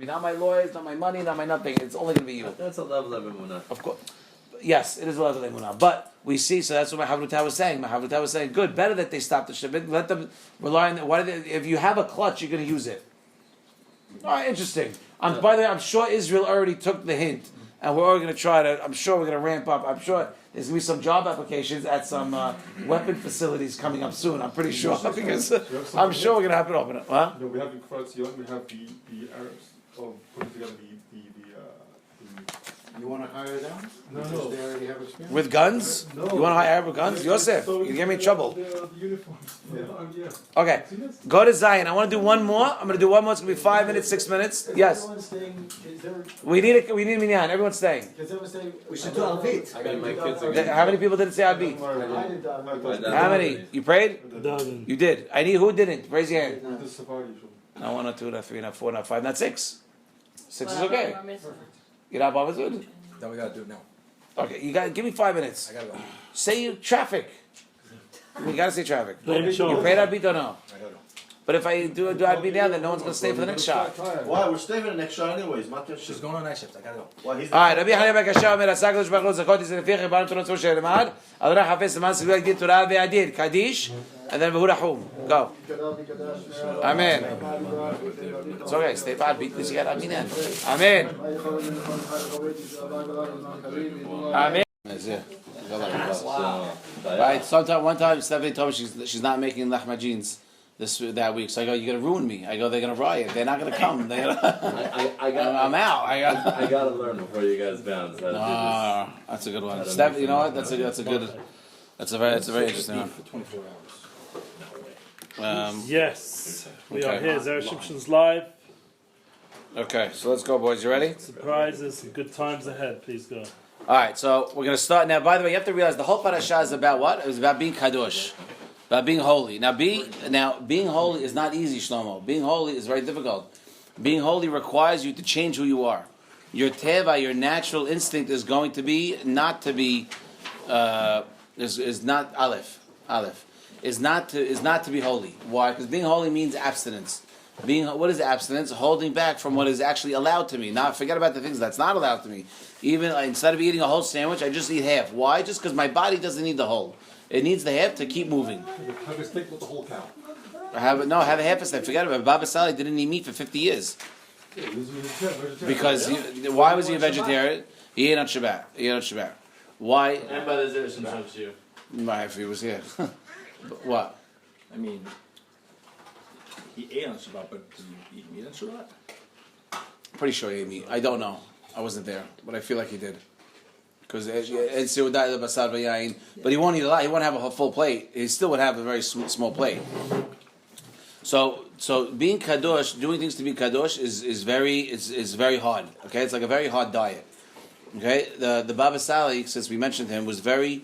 Not my lawyers, not my money, not my nothing. It's only going to be you. That's a level of emunah. Of course. Yes, it is a level of emunah. But we see, so that's what my Havruta was saying. My Havruta was saying, good, better that they stop the shibit. Let them rely on, if you have a clutch, you're going to use it. All right, interesting. By the way, I'm sure Israel already took the hint. And we're all going to try to, I'm sure we're going to ramp up. I'm sure there's going to be some job applications at some weapon facilities coming up soon. I'm pretty sure. Because I'm sure we're going to have to open it. Huh? No, we have in Croatia, we have the Arabs of putting together the You want to hire them? No. Because they already have experience. With guns? No. You want to hire Arab with guns? Yosef, you get me in trouble. The uniforms. Yeah. Okay, go to Zion. I want to do one more. I'm going to do one more. It's going to be 5 minutes, 6 minutes. Yes. Everyone's staying, We need minyan. Everyone's staying. we should do Alvit. I got my kids again. How many people didn't say Abid? How many? You prayed? You did. I need who didn't. Raise your hand. The Safari show. Not 1, not 2, not 3, not 4, not 5, not 6. 6 is okay. You're not Baba Zud? Then we gotta do it now. Okay, you got. Give me 5 minutes. I gotta go. Say traffic. We gotta say traffic. You prayed Abid or no? I gotta go. But if I do Abid now, then no one's gonna stay for the next shot. Why? We're staying for the next shot anyways. She's going on night shift. I gotta go. Why? He's Alright, Rabbi Hanina ben Kasha אומר, עשה הקדוש ברוך הוא זכות ישראל לפיך, ריבונו של עולם שלמד, אדוני חפש למען סביבה יגדיל תורה וידיר, קדיש, and then והוא רחום. Go. Amen. It's okay, stay bad, because you got Amen. Amen. Amen. Right, one time Stephanie told me she's not making lachma jeans that week. So I go, you're gonna ruin me. I go, they're gonna riot. They're not gonna come. I'm out. I gotta learn before you guys bounce. That's a good one. Steph, you know what? That's a very interesting one. For 24 hours. Yes, we Okay. are here. Zera Shimshon's live. Okay, so let's go, boys. You ready? Surprises, good times ahead. Please go. All right, so we're gonna start now. By the way, you have to realize the whole parasha is about what? It was about being kadosh, about being holy. Now, being holy is not easy, Shlomo. Being holy is very difficult. Being holy requires you to change who you are. Your teva, your natural instinct, is going to be not to be is not aleph is not to be holy. Why? Because being holy means abstinence. What is abstinence? Holding back from what is actually allowed to me. Now, forget about the things that's not allowed to me. Even instead of eating a whole sandwich, I just eat half. Why? Just because my body doesn't need the whole. It needs the half to keep moving. Have a steak with the whole cow. Have a half a steak. Forget about it. Baba Sali didn't eat meat for 50 years. Because why was he a vegetarian? He ate on Shabbat. Why? And by the Zera Shimshon shoe. Why, if he was here. What? I mean, he ate on Shabbat, but did he eat meat on Shabbat? Pretty sure he ate meat. I don't know. I wasn't there, but I feel like he did. Because but he won't eat a lot. He won't have a full plate. He still would have a very small plate. So being kadosh, doing things to be kadosh is very hard. Okay, it's like a very hard diet. Okay, the Baba Sali, since we mentioned him, was very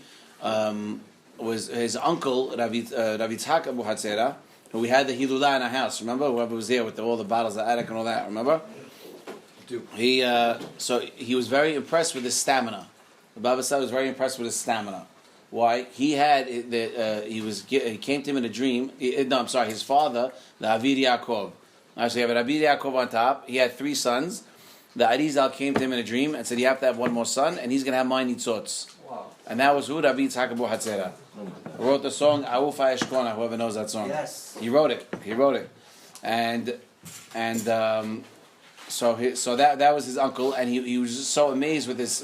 was his uncle Rav Yitzhak Abu Hatzera, who we had the Hilulah in our house. Remember, whoever was there with all the bottles of Arak and all that. Remember? He was very impressed with his stamina. The Baba Sali was very impressed with his stamina. Why? He came to him in a dream. His father, the Avid Yaakov. Actually, you have Avid Yaakov on top. He had 3 sons. The Arizal came to him in a dream and said, "You have to have one more son, and he's going to have my nitzots." Wow. And that was who? Rabbi Yitzhak Abu Hatzera. Wrote the song Awufa Eshkona. Whoever knows that song. Yes. He wrote it. So that was his uncle, and he was just so amazed with his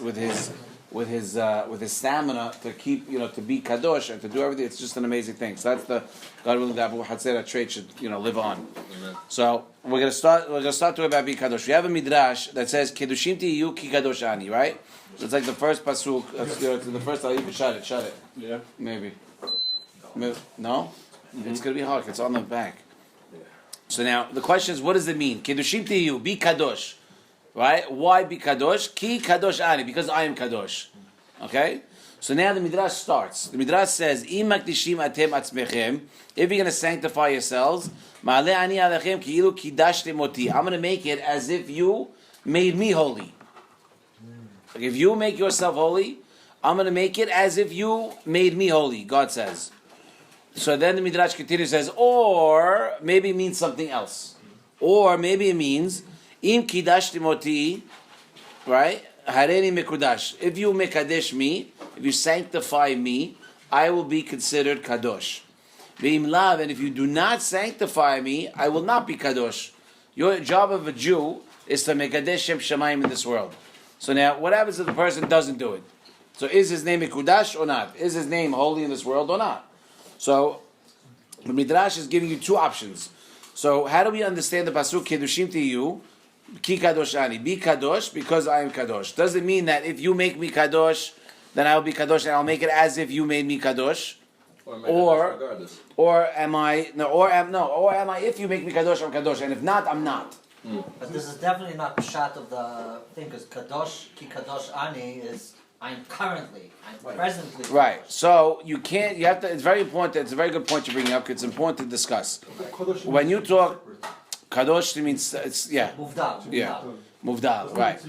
stamina to keep, to be kadosh and to do everything. It's just an amazing thing. So that's the God willing that Abu Hatzera trait should live on. Amen. So we're gonna start talking about being kadosh. We have a midrash that says Kedoshim tiyu ki kadosh ani, right? So it's like the first pasuk. The first. You can shut it. Yeah. Maybe. No. Mm-hmm. It's gonna be hard. It's on the back. So now the question is, what does it mean? Kedoshim tiyu, be kadosh, right? Why be kadosh? Ki kadosh ani, because I am kadosh. Okay. So now the midrash starts. The midrash says, "Im makdishim atem atzmechem." If you're going to sanctify yourselves, ma'aleh ani alechem ki'ilu kidashtem oti. I'm going to make it as if you made me holy. Like if you make yourself holy, I'm going to make it as if you made me holy. God says. So then the Midrash continues, says, or maybe it means something else. Or maybe it means, Im kidashtim oti, right? Hareni mekudash. If you mekadesh me, if you sanctify me, I will be considered kadosh. Ve'im lav, and if you do not sanctify me, I will not be kadosh. Your job of a Jew is to mekadesh Shem Shamayim in this world. So now, what happens if the person doesn't do it? So is his name mekudash or not? Is his name holy in this world or not? So the Midrash is giving you two options. So how do we understand the pasuk Kedoshim Tiyu? Ki kadosh ani. Be kadosh because I am kadosh. Does it mean that if you make me kadosh, then I will be kadosh and I'll make it as if you made me kadosh? Or am I if you make me kadosh, I'm kadosh, and if not, I'm not. But this is definitely not pshat of the thing, because kadosh, ki kadosh ani is I'm presently. Right. So you can't. You have to. It's very important. It's a very good point you're bringing up. It's important to discuss. When you talk kadosh, it means it's Muvdal. Yeah. Muvdal. Right.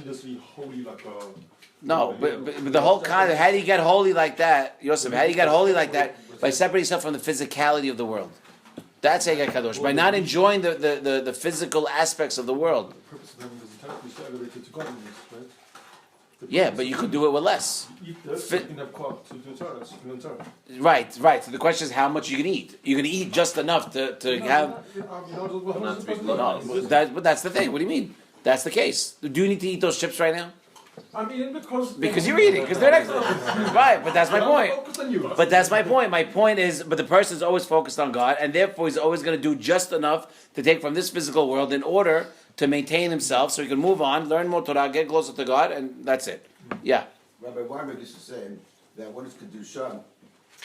Holy like No, but the whole concept. How do you get holy like that, Yosef? How do you get holy like that? By separating yourself from the physicality of the world. That's how you get kadosh. By not enjoying the physical aspects of the world. The purpose of having visitality is to elevate it to godliness, right? Yeah, but you could do it with less. Eat this, you can have cloth to do Torah, Right. So the question is how much you can eat. You're going to eat just enough to have. But that's the thing. What do you mean? That's the case. Do you need to eat those chips right now? I'm eating Because you're eating. Because they're next. Right. But that's my point. But that's my point. My point is, but the person is always focused on God, and therefore he's always going to do just enough to take from this physical world in order to maintain himself, so he can move on, learn more Torah, get closer to God, and that's it. Yeah. Rabbi Weinberg used to say that when it's Kedushah,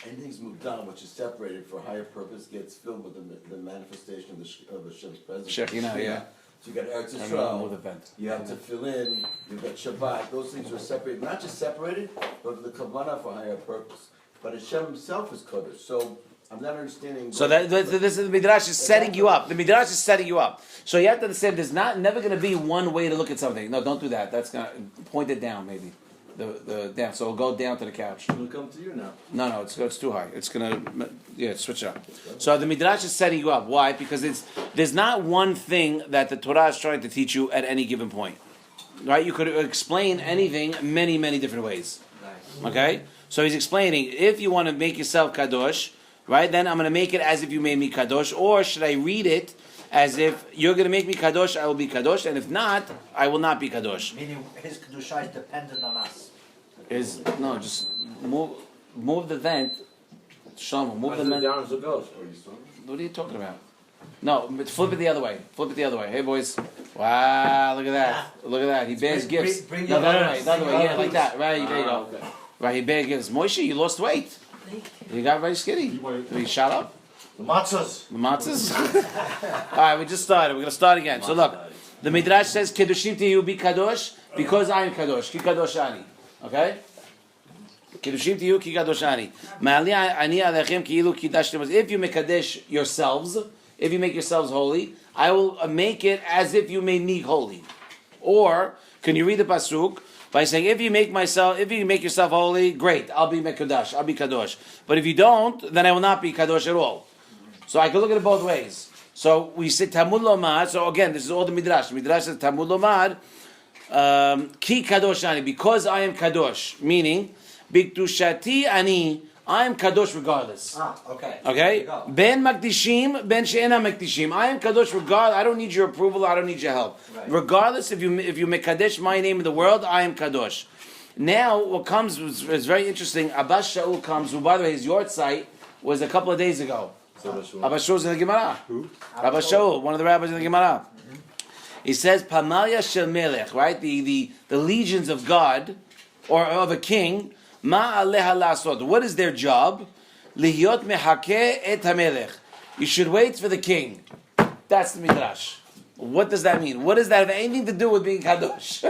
anything's moved on, which is separated for a higher purpose, gets filled with the manifestation of Hashem's presence. Shekinah, yeah. So you got Eretz Move Yisrael, event. you have Tefillin, you've got Shabbat, those things are separated, not just separated, but the Kavanah for a higher purpose. But Hashem himself is Kodesh, so I'm not understanding. So this is the Midrash is setting you up. The Midrash is setting you up. So you have to understand there's never going to be one way to look at something. No, don't do that. That's going to point it down maybe. The down. So we'll go down to the couch. We'll come to you now. No, it's too high. It's going to switch up. So the Midrash is setting you up. Why? Because there's not one thing that the Torah is trying to teach you at any given point. Right? You could explain anything many, many different ways. Okay? So he's explaining if you want to make yourself kadosh, right? Then I'm going to make it as if you made me kadosh, or should I read it as if you're going to make me kadosh, I will be kadosh, and if not, I will not be kadosh. Meaning his kedusha is dependent on us. Just move the vent, Shlomo, move the vent. down as it goes. What are you talking about? No, flip it the other way. Hey boys, wow, look at that. He bears gifts. Bring No, your the other way, yeah, like that. Right, there you go. Okay. Right, he bears gifts. Moshe, you lost weight. You got very skinny. You shot up. The matzahs. The matzahs? Alright, we just started. We're going to start again. So look, the Midrash says, Kedoshim Tiyu be Kadosh, because I am Kadosh. Ki Kadosh Ani. Okay? Kedoshim Tiyu Ki Kadosh Ani. Ma'ali Ani Alechem Ki Ilu Kidashtem. If you Mekadesh yourselves, if you make yourselves holy, I will make it as if you made me holy. Or, can you read the Pasuk? By saying, if you make yourself holy, great, I'll be Mekadosh, I'll be Kadosh. But if you don't, then I will not be Kadosh at all. So I can look at it both ways. So we say Talmud Lomad. So again, this is all the Midrash. Midrash says Talmud Lomad, Ki Kadosh Ani, because I am Kadosh, meaning Biktushati Ani, I am Kadosh regardless. Okay. Okay? Ben Makdishim, Ben She'ena Makdishim. I am Kadosh regardless. I don't need your approval, I don't need your help. Right. Regardless, if you Mekadesh my name in the world, I am Kadosh. Now, what comes is very interesting. Abbas Shaul comes, who by the way, his yortzeit was a couple of days ago. Abbas Shaul's in the Gemara. Who? Abbas Shaul, one of the rabbis in the Gemara. He says, Pamalya Shel Melech, right? The legions of God, or of a king, Ma aleha lasot. What is their job? Lihiyot mehakeh et hamelech. You should wait for the king. That's the Midrash. What does that mean? What does that have anything to do with being Kadosh?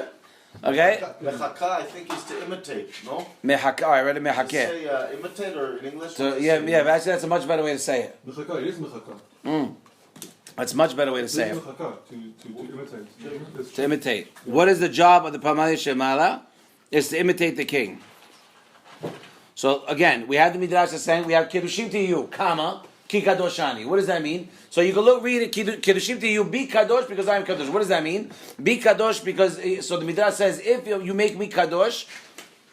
Okay? Mechaka, I think, is to imitate, no? Mehakeh. I read it Does mehakeh. it say imitate or in English? So, yeah, but actually that's a much better way to say it. Mechaka, it is Mechaka. That's a much better way to It say is it. Mechaka, to imitate. To imitate. What is the job of the Pamalya Shemala? Is to imitate the king. So again, we have the Midrash saying we have Kedoshim Tiyu, comma, Ki kadoshani. What does that mean? So you can read it. Kedoshim to you, be kadosh because I am kadosh. What does that mean? Be kadosh because so the Midrash says if you make me kadosh,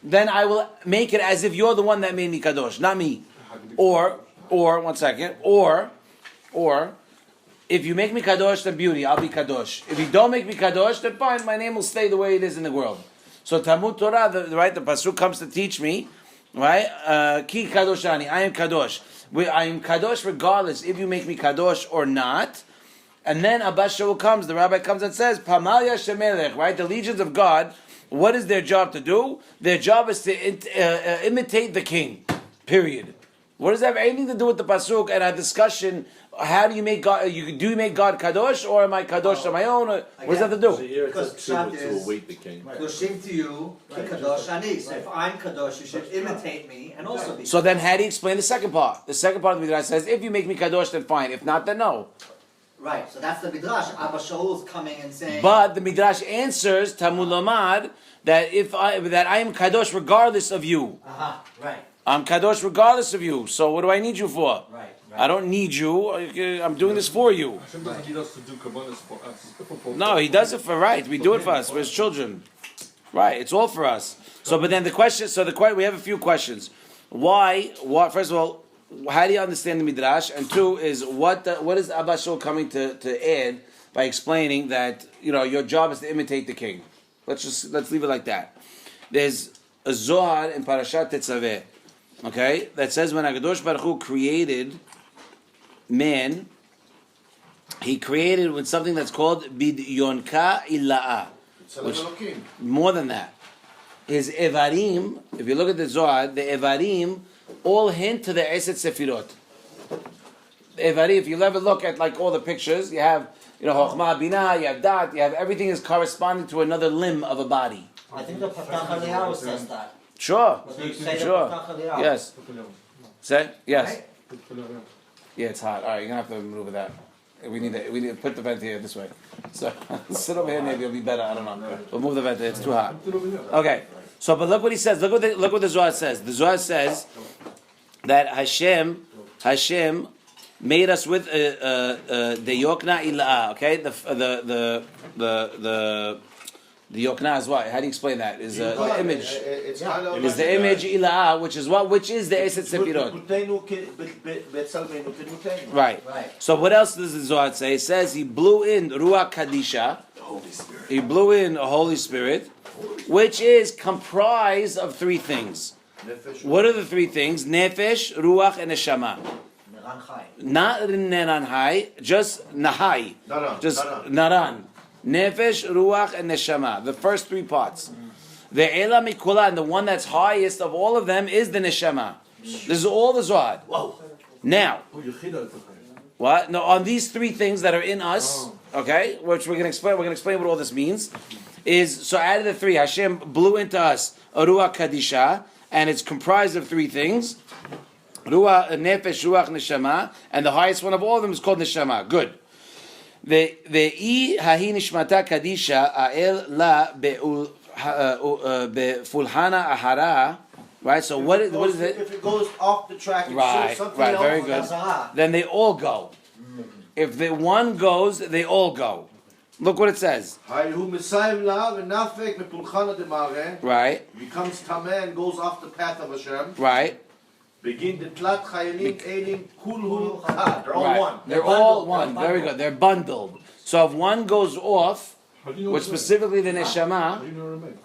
then I will make it as if you're the one that made me kadosh, not me. Or 1 second. Or if you make me kadosh, then beauty, I'll be kadosh. If you don't make me kadosh, then fine, my name will stay the way it is in the world. So Talmud Torah, the pasuk comes to teach me, right? Ki kadoshani, I am kadosh. I am kadosh regardless if you make me kadosh or not. And then Abba Shaul comes, the rabbi comes and says, Pamalya Shemelech, right? The legions of God, what is their job to do? Their job is to imitate the king, period. What does that have anything to do with the pasuk and our discussion? How do you make God? Do you make God kadosh, or am I kadosh on my own? What does that have to So do? here it Because says Pshat to is- await the king. Kedoshim to you, ki kadosh ani. So if I'm kadosh, you should imitate me and also be. So then, how do you explain the second part? The second part of the Midrash says, if you make me kadosh, then fine. If not, then no. Right. So that's the midrash. Abba Shaul is coming and saying. But the Midrash answers Talmud Lomad that I am kadosh regardless of you. Aha. Right. I'm kadosh regardless of you. So what do I need you for? Right. I don't need you. I'm doing this for you. Hashem doesn't need us to do kabbalas for us. No, he does it for right. We do it for us. We're his children. Right. It's all for us. So, but then the question. We have a few questions. Why? What? First of all, how do you understand the midrash? And two is what is Abba Shaul coming to add by explaining that your job is to imitate the king? Let's leave it like that. There's a Zohar in Parashat Tetzaveh, okay, that says when HaKadosh Baruch Hu created man, he created with something that's called Bidyonka Ila'a. Which, more than that, his Evarim, if you look at the Zohar, the Evarim all hint to the Eset Sefirot. The Evarim, if you ever look at like all the pictures, you have Chokhmah, Binah, you have Dat, you have everything is corresponding to another limb of a body. I think the Patach Eliyahu says that. Sure. So you say Sure. the Patach Eliyahu. Yes. Say yes. Right? Yeah, it's hot. All right, you're gonna have to maneuver that. We need to put the vent here this way. So sit over here, maybe it'll be better. I don't know. We'll move the vent. It's too hot. Okay. So, but look what he says. Look what the Zohar says. The Zohar says that Hashem made us with the Yokna Ila'ah. Okay, the Yokna is what? How do you explain that? Is the image? It's kind of Is the image Ila'ah, which is what? Which is the Eset Sefirot? Right. Right. So what else does the Zohar say? It says he blew in Ruach Kadisha. He blew in a Holy Spirit, which is comprised of three things. What are the three things? Nefesh, Ruach, and Neshama. Neran Chai. Not Neran Hai, just Nahai. Naran, Just Naran. Naran. Nefesh, Ruach, and Neshama. The first three parts. The Ela Mikula, and the one that's highest of all of them is the Neshama. This is all the Zohar. Now, what? No, on these three things that are in us, okay, which we're going to explain what all this means, is, so out of the three, Hashem blew into us a Ruach Kadisha, and it's comprised of three things. Ruach, Nefesh, Ruach, Neshama, and the highest one of all of them is called Neshama. Good. The hahi nishmata kadisha ael la be'fulhana ahara, right? So what is it? If it goes off the track, it's Right, something right, else. very good. Then they all go. If the one goes, they all go. Look what it says. Who Messiah la v'nafek mepulchana demare Right, becomes tameh and goes off the path of Hashem. right, Begin the tlat chayalim elim kulhu chad. They're all right. one. They're all one. Very good. They're bundled. So if one goes off, which specifically the neshama,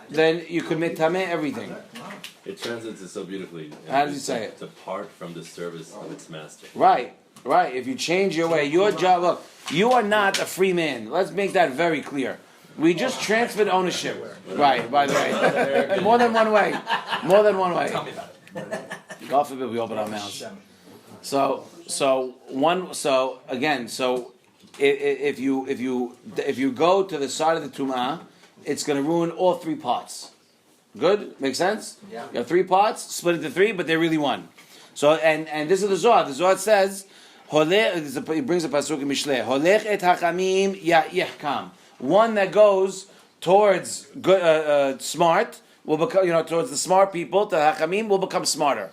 then you commit tameh everything. It translates it so beautifully. How does he say it? To part from the service of its master. Right, right. If you change your way, your job. Look, you are not a free man. Let's make that very clear. We just transferred ownership. Right. By the way, more than one way. More than one way. God forbid we open our mouths. So if you go to the side of the tumah, it's going to ruin all three parts. Good? Make sense? Yeah. You have three parts, split into three, but they're really one. So and this is the Zohar. The Zohar says, it brings a pasuk in Mishleh. Holech et hachamim yahkam. One that goes towards good, smart will become, towards the smart people. The hachamim will become smarter.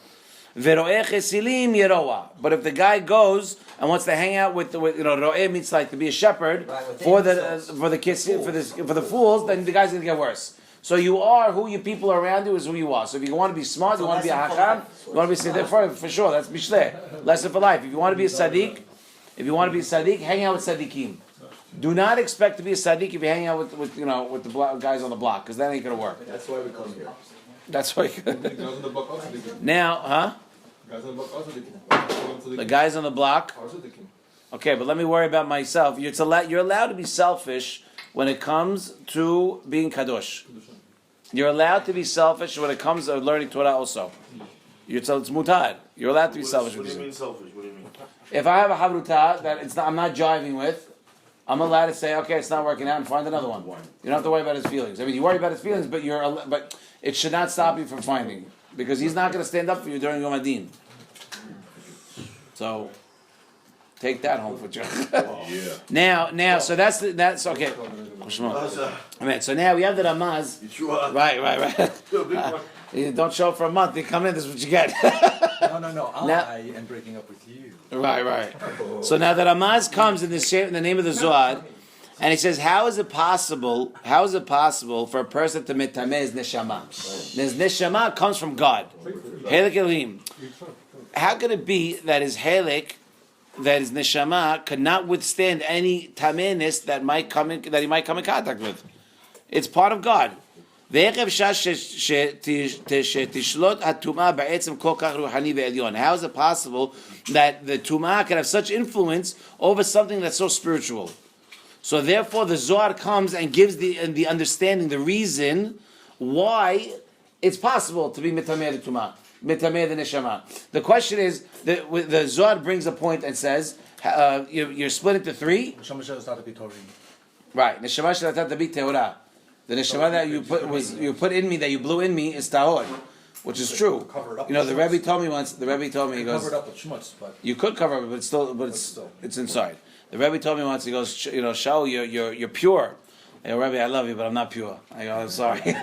Vero'eh chesilim yeroa. But if the guy goes and wants to hang out with ro'eh means like to be a shepherd for the kids for the fools, then the guy's gonna get worse. So you are who your people around you is who you are. So if you want to be smart, you want to be a hacham, you want to be siddiq for sure. That's mishleh, lesson for life. If you want to be a tzaddik, hang out with tzaddikim. Do not expect to be a tzaddik if you hang out with the guys on the block, because that ain't gonna work. That's why we come here. That's why. The guys on the block also the king. Now, huh? Guys on the block also the king. The guys on the block. Also the king. Okay, but let me worry about myself. You're allowed to be selfish when it comes to being kadosh. You're allowed to be selfish when it comes to learning Torah also. It's mutad. You're allowed to be selfish. What do you mean selfish? What do you mean? If I have a havruta that I'm not jiving with, I'm allowed to say, okay, it's not working out, and find another one. You don't have to worry about his feelings. I mean, you worry about his feelings, but it should not stop you from finding, because he's not going to stand up for you during Yom Adin. So, take that home with you. Now, so that's okay. Right, so now we have the Ramaz. Right. You don't show up for a month. You come in, this is what you get. No. I am breaking up with you. Right. So now the Ramaz comes in the name of the Zohar, and he says, how is it possible for a person to mitameh his neshama? His neshama comes from God. Helik Elohim. How could it be that his helik, that his neshama, could not withstand any tamehness that he might come in contact with? It's part of God. How is it possible that the tumah can have such influence over something that's so spiritual? So therefore the Zohar comes and gives the understanding, the reason why it's possible to be mitameh the tumah, mitameh the neshama. The question is, the Zohar brings a point and says, you're split into three. Right, neshama shelatat tabi teorah. The neshama that you put in me, that you blew in me, is tahor, which is true. The Rebbe told me once. He goes, covered up with schmutz, but you could cover it, but it's inside. The Rebbe told me once. He goes, Shaul, you're pure. I go, Rebbe, I love you, but I'm not pure. I go, I'm sorry. He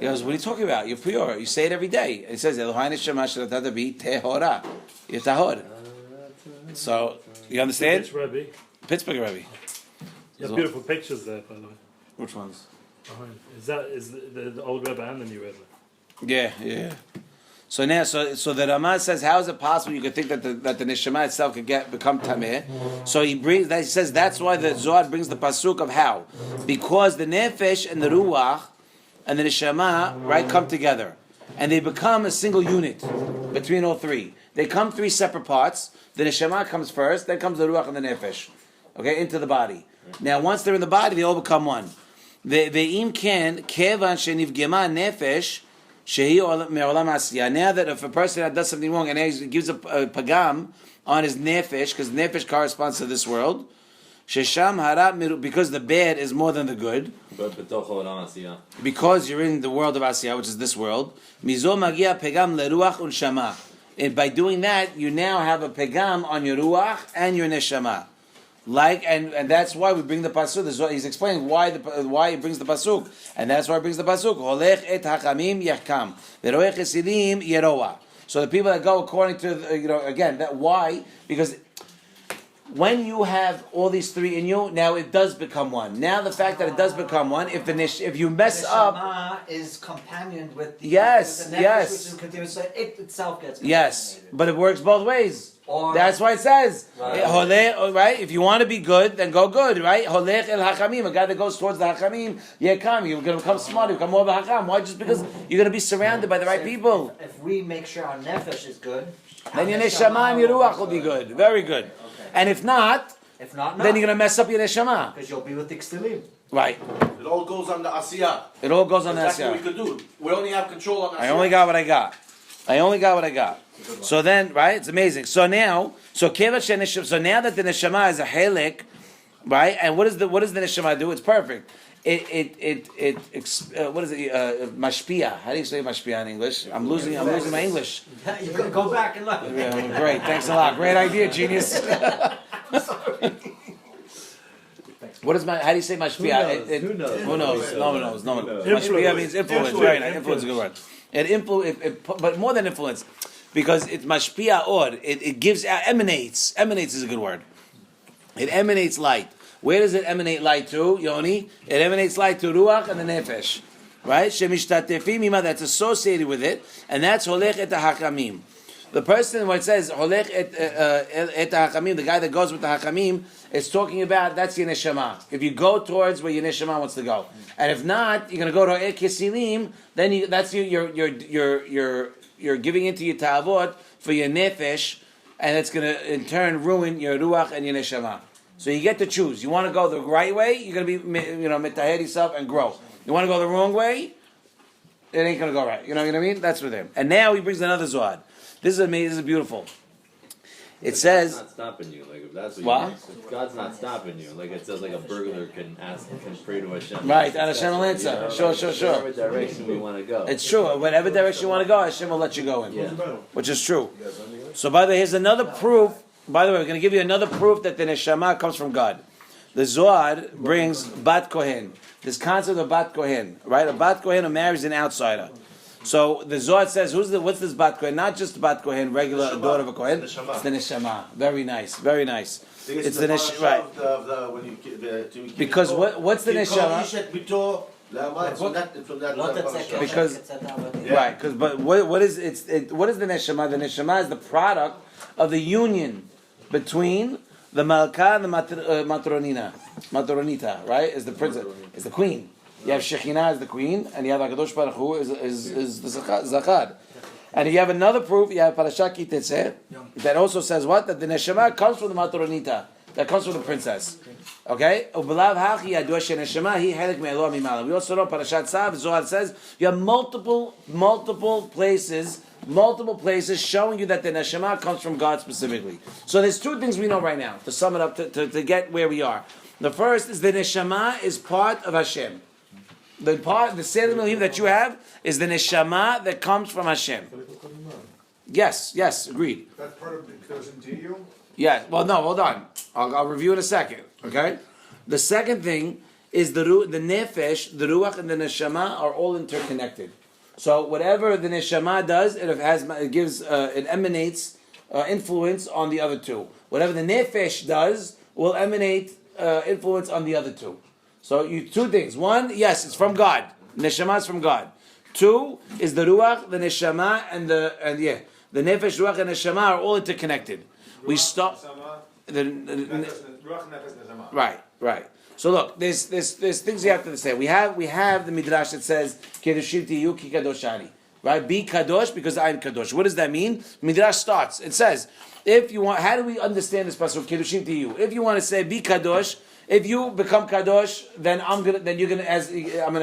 goes, what are you talking about? You're pure. You say it every day. It says, Elohai neshama shelatat tabi tehora. You're tahor. So you understand? Which Rebbe? Pittsburgh Rebbe. You have beautiful pictures there, by the way. Which ones? Is the old Rebbe and the new Rebbe? Yeah. So now, so the Ramah says, how is it possible you could think that the neshama itself could become tameh? So he says that's why the Zohar brings the pasuk of how, because the nefesh and the ruach and the neshama come together, and they become a single unit between all three. They come three separate parts. The neshama comes first, then comes the ruach and the nefesh, into the body. Now, once they're in the body, they all become one. Ve'im ken kevan shenivgema nefesh shehi me'olam asiyah. Now that if a person does something wrong and he gives a pagam on his nefesh, because nefesh corresponds to this world, shesham hara because the bad is more than the good. Because you're in the world of asiyah, which is this world. Mizo magia pagam leruach unshama. And by doing that, you now have a pagam on your ruach and your neshama. And that's why we bring the pasuk. He's explaining why he brings the pasuk, and that's why he brings the pasuk. Holech et hachamim yachkam, veroech chesidim yeroa. So the people that go according to again that why, because when you have all these three in you, now it does become one. Now the fact that it does become one, if you mess up, is companioned with the yes, with the nefesh, which is continuous, so it itself gets yes, but it works both ways. That's why it says, right? If you want to be good, then go good, right? Holech el hachamim, a guy that goes towards the hachamim, yekam, you're going to become smart, you become more of a hacham. Why? Just because you're going to be surrounded by the right people. If we make sure our nefesh is good, then your neshama and your ruach will be good, very good. Okay. And if not, then you're going to mess up your neshama. Because you'll be with the ksilim. Right. It all goes on the asiyah. It all goes on the asiyah. asiyah. That's what we could do. We only have control on asiyah. I only got what I got. So then, right? It's amazing. So now that the neshama is a helik, right? And what does the neshama do? It's perfect. What is it? Mashpia. How do you say mashpia in English? I'm losing my English. You can go back and look. Yeah, great. Thanks a lot. Great idea, genius. How do you say mashpia? Who knows? Who knows? No one knows. Mashpia means influence. Very nice. Influence is a good word. But more than influence. because it's mashpia or it gives out, emanates. Emanates is a good word. It emanates light. Where does it emanate light to, Yoni? It emanates light to ruach and the nefesh, right? Shemishtatefim ima, that's associated with it, and that's holech et hakamim. The person when it says holech et hakamim, the guy that goes with the hakamim, is talking about that's your neshama. If you go towards where your neshama wants to go, and if not, you're going to go to ek yesilim. Then that's you're giving into your ta'avot for your nefesh, and it's going to in turn ruin your ruach and your neshama. So you get to choose. You want to go the right way, you're going to be, mitaher yourself and grow. You want to go the wrong way, it ain't going to go right. You know what I mean? That's with him. And now he brings another Zohar. This is amazing. This is beautiful. It says, God's not stopping you. Like if that's what what? you want, God's not stopping you. Like it says, like a burglar can pray to Hashem. Right, and Hashem will answer. Yeah, Sure. Whatever direction we want to go. It's true. Whatever direction you want to go, Hashem will let you go in. Yeah. Which is true. So by the way, here's another proof. By the way, we're going to give you another proof that the neshama comes from God. The Zohar brings bat kohen. This concept of bat kohen, right? A bat kohen who marries an outsider. So the Zohar says, what's this bat kohen? Not just bat kohen, regular daughter of a kohen. It's the neshama. Very nice, very nice. It's the neshama, right? Because what's the neshama? Because right, but what is what is the neshama? The neshama is the product of the union between the malka and the matronita, right? Is the princess, is the queen. You have Shekhinah as the queen, and you have HaKadosh Baruch Hu is the Zakad. And you have another proof, you have Parshat Ki Tetzeh, that also says what? That the neshama comes from the matronita, that comes from the princess. Okay? We also know Parashat Tzav, Zohar says, you have multiple places showing you that the neshama comes from God specifically. So there's two things we know right now, to sum it up, to get where we are. The first is the neshama is part of Hashem. The Seder Elohim that you have is the neshama that comes from Hashem. Yes, agreed. That's part of the Kedoshim to you? Yeah, well, no, hold on. I'll review in a second, okay? The second thing is the nefesh, the ruach, and the neshama are all interconnected. So whatever the neshama does, it emanates influence on the other two. Whatever the nefesh does will emanate influence on the other two. So two things. One, yes, it's from God. Neshama is from God. Two is the ruach, the neshama, and the nefesh, ruach, and neshama are all interconnected. We stop right. So look, there's things you have to understand. We have the midrash that says Kedoshim tiyu ki kadoshani. Right? Be kadosh because I am kadosh. What does that mean? Midrash starts. It says, if you want, how do we understand this pasuk? Kedoshim tiyu. If you want to say be kadosh, if you become kadosh, then I'm gonna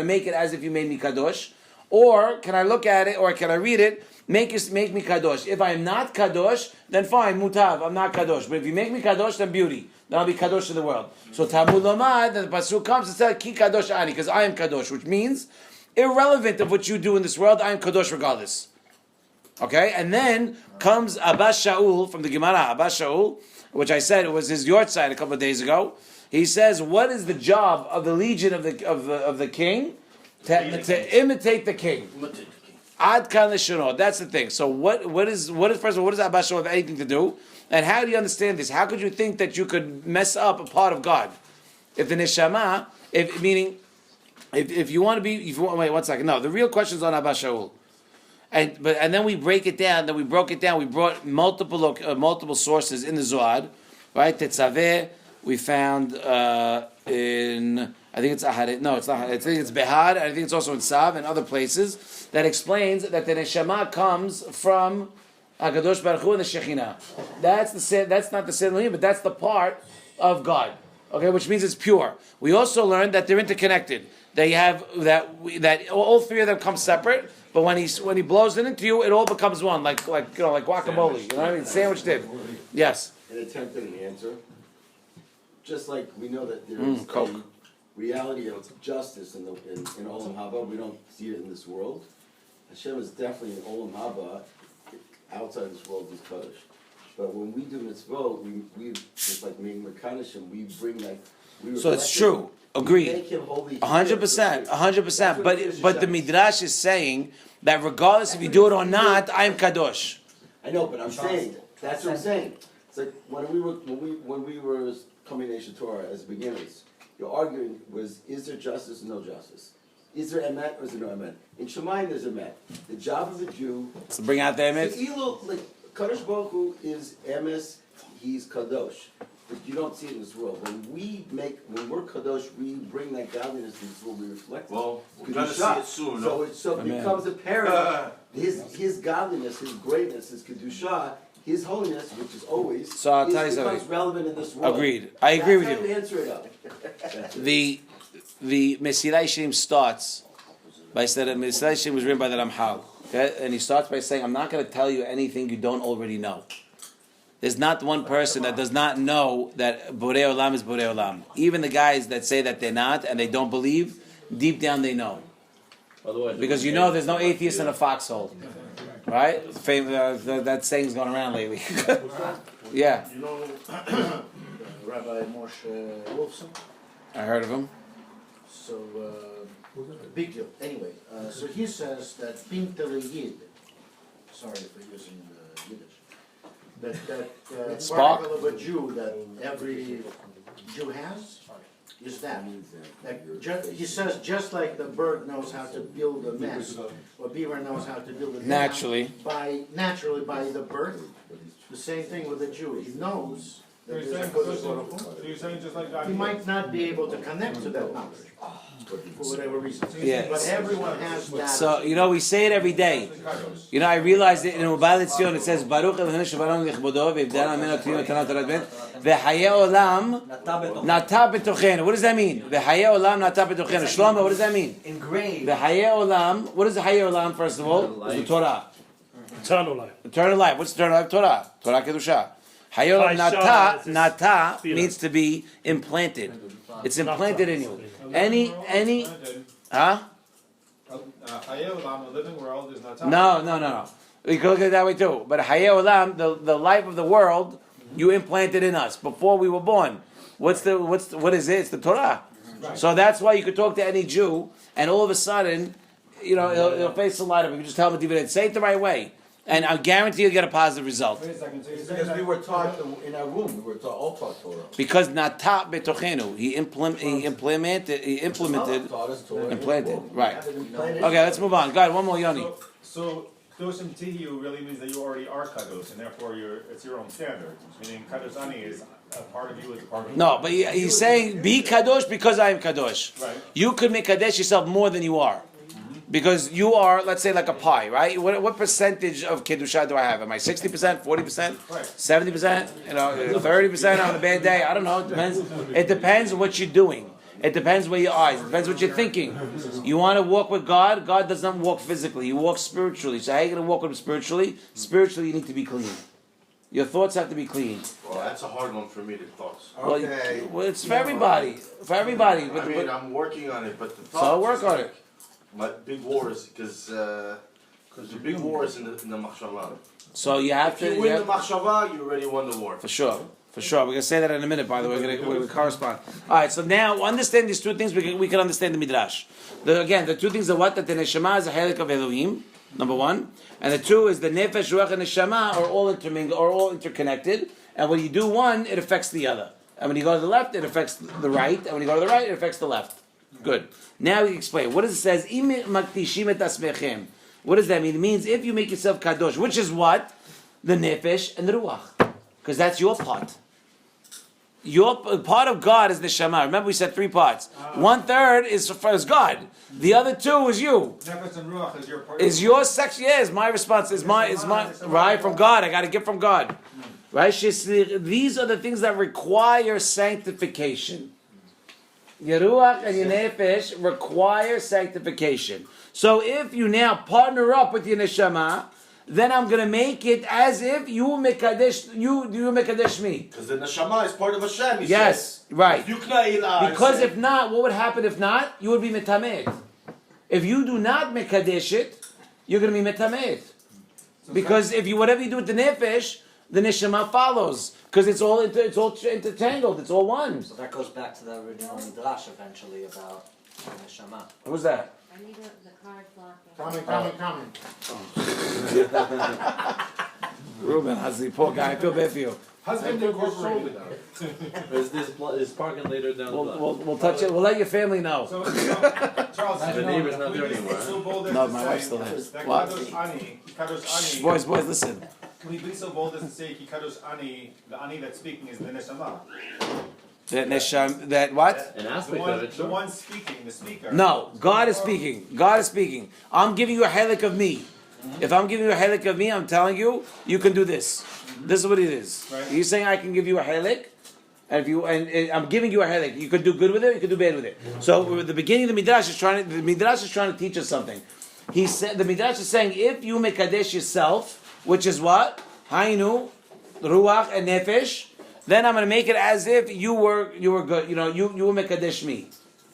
make it as if you made me kadosh. Or can I look at it, or can I read it? Make me kadosh. If I am not kadosh, then fine, mutav. I'm not kadosh. But if you make me kadosh, then beauty. Then I'll be kadosh to the world. So Talmud Lomad, then the pasuk comes and says ki kadosh ani, because I am kadosh, which means irrelevant of what you do in this world, I am kadosh regardless. Okay, and then comes Abbas Shaul from the Gemara. Abbas Shaul, which I said it was his yortzeit a couple of days ago. He says, what is the job of the legion of the king? To imitate the king. Ad kan l'shonot. That's the thing. So what is first of all, what does Abbas Shaul have anything to do? And how do you understand this? How could you think that you could mess up a part of God? If the neshama, if you want to be, wait 1 second. No, the real question is on Abbas Shaul. And then we break it down. Then we broke it down. We brought multiple sources in the Zohar, right? Tetzaveh. We found in, I think it's Aharet. No, it's not. I think it's Behar. And I think it's also in Sav and other places that explains that the neshama comes from HaKadosh Baruch Hu and the Shekhinah. That's not the Seder Elohim, but that's the part of God. Okay, which means it's pure. We also learned that they're interconnected. They have that all three of them come separate, but when he blows it into you, it all becomes one, like guacamole. You know what I mean? Sandwich dip. Yes. An attempt at an answer. Just like we know that there is a reality of justice in Olam Haba, we don't see it in this world. Hashem is definitely in Olam Haba. Outside this world is Kaddish. But when we do mitzvot, we just like making Mekadishim, we bring that. So it's true. Agreed. 100%. But the Midrash is saying that regardless if you do it or not, I am Kadosh. I know, but I'm saying, that's what I'm saying. It's like when we were coming to Nation Torah as beginners, your argument was, is there justice or no justice? Is there emet or is there no emet? In Shemayim there's emet. The job of a Jew. So bring out the emet. Like Kadosh Baruch Hu is emes, he's kadosh. But you don't see it in this world. When we're kadosh, we bring that godliness into this world. We reflect. Well, it. we're gonna see it soon. So it becomes apparent. His godliness, his greatness, his kedusha, his holiness, which is always, So I'll tell you becomes something. relevant in this world. Agreed. I agree with That's you. how answer it up. The Mesilat Yesharim starts by saying that Mesilat Yesharim was written by the Ramchal. Okay? And he starts by saying, I'm not going to tell you anything you don't already know. There's not one person that does not know that Borei Olam is Borei Olam. Even the guys that say that they're not and they don't believe, deep down they know. Otherwise, Because you know there's no atheist in a foxhole. Right? That saying's going around lately. Yeah. You know Rabbi Moshe Wolfson? I heard of him. So, big deal. Anyway, so he says that Pintel Yid, sorry for using Yiddish, that Spark? particle of a Jew that every Jew has is that. He says just like the bird knows how to build a nest, or beaver knows how to build a nest Naturally. by the birth, the same thing with the Jew. He knows So that you're there's a saying, Kodesh Baruch Hu. so you're saying just like God. He might not be able to connect to that knowledge for whatever reason. Yeah. But everyone has that. So, we say it every day. I realized it in Ubal Etzion, it says, Baruch Eloheinu shebaranu lichbodo, ve'ibdana mimeno k'tiyim v'tanat Torah ben, ve'hayei olam nata b'tochenu. What does that mean? Ve'hayei olam nata b'tochenu. Shlomo, what does that mean? Engraved. Ve'hayei olam, what is the hayei olam, first of all? It's the Torah. Eternal life. Eternal life. What's eternal life? Torah. Torah Kedusha. Hayei olam nata means to be implanted. It's implanted in you. Any, huh? Hayei Olam, a living world, is not. No. We can look at it that way too. But Hayei Olam, the life of the world, you implanted in us before we were born. What is it? It's the Torah. Right. So that's why you could talk to any Jew, and all of a sudden, he'll face a lot of it. You just tell him, say it the right way. And I guarantee you'll get a positive result. Wait a second, so you're saying Because that we were taught in our womb, we were all taught Torah. Because nata betochenu, he implemented, Taught us Torah. implanted. Right. Okay, let's move on. Go ahead, one more, Yoni. So Kedoshim Tihiyu really means that you already are Kadosh, and therefore it's your own standard. Meaning Kadosh Ani is a part of you, is a part of you. No, but he's saying, be kadosh because I am kadosh. Right. You could make kadosh yourself more than you are. Because you are, let's say, like a pie, right? What percentage of kedusha do I have? Am I 60%, 40%, 70%, 30% on a bad day? I don't know. It depends. It depends on what you're doing. It depends where your eyes. It depends what you're thinking. You want to walk with God. God does not walk physically. He walks spiritually. So how are you going to walk with him spiritually? Spiritually, you need to be clean. Your thoughts have to be clean. Well, that's a hard one for me, the thoughts. Well, it's for everybody. For everybody. I mean, I'm working on it, but the thoughts. So I'll work on it. My big war is because the big war is in the machshava. So you have If to. you win the machshava, you already won the war. For sure. We're going to say that in a minute, by the way. We're going to correspond. All right, so now, understand these two things, we can understand the Midrash. The two things are what? That the Neshama is a helik of Elohim, number one. And the two is the Nefesh, Ruach, and Neshama are all intermingled, are all interconnected. And when you do one, it affects the other. And when you go to the left, it affects the right. And when you go to the right, it affects the left. Good. Now we explain. What does it say? What does that mean? It means if you make yourself kadosh, which is what? The nefesh and the ruach. Because that's your part. Your part of God is the neshama. Remember we said 3 parts. 1/3 is God. The other 2 is you. Nefesh and Ruach is your part. Is your section? Yeah, is my response. Is my right from God. I got to get from God. Right? These are the things that require sanctification. Your ruach and your nefesh require sanctification. So if you now partner up with your neshama, then I'm going to make it as if you mekadesh me. Because the neshama is part of Hashem. Yes, right. Because if if not, what would happen if not? You would be metamed. If you do not mekadesh it, you're going to be metamed. Because if you whatever you do with the nefesh, the neshama follows. Because it's all intertangled. It's all one. So that goes back to the original Midrash eventually about the neshama. Who's that? I need the card blocking. Coming. Ruben, Hazi, poor guy. I feel bad for you. Husband incorporated. There's parking later down the block. We'll touch it. We'll let your family know. So, Charles, The neighbor's not there we anymore. so bold as No, to my say wife's still there. that What? Kadosh Ani, Boys, listen. can we be so bold as to say Ki Kadosh Ani, the Ani that's speaking is the Neshama? That what? An The aspect one, of it, the sure. one speaking, the speaker. No, God is speaking. God is speaking. I'm giving you a helik of me. If I'm giving you a helik of me, I'm telling you, you can do this. This is what it is. Right. You're saying I can give you a helik, and I'm giving you a helik. You could do good with it. You could do bad with it. So at the beginning, the midrash is trying to teach us something. He said the midrash is saying if you mekadesh yourself, which is what hainu, ruach and nefesh, then I'm going to make it as if you were good. You know, you were mekadesh me.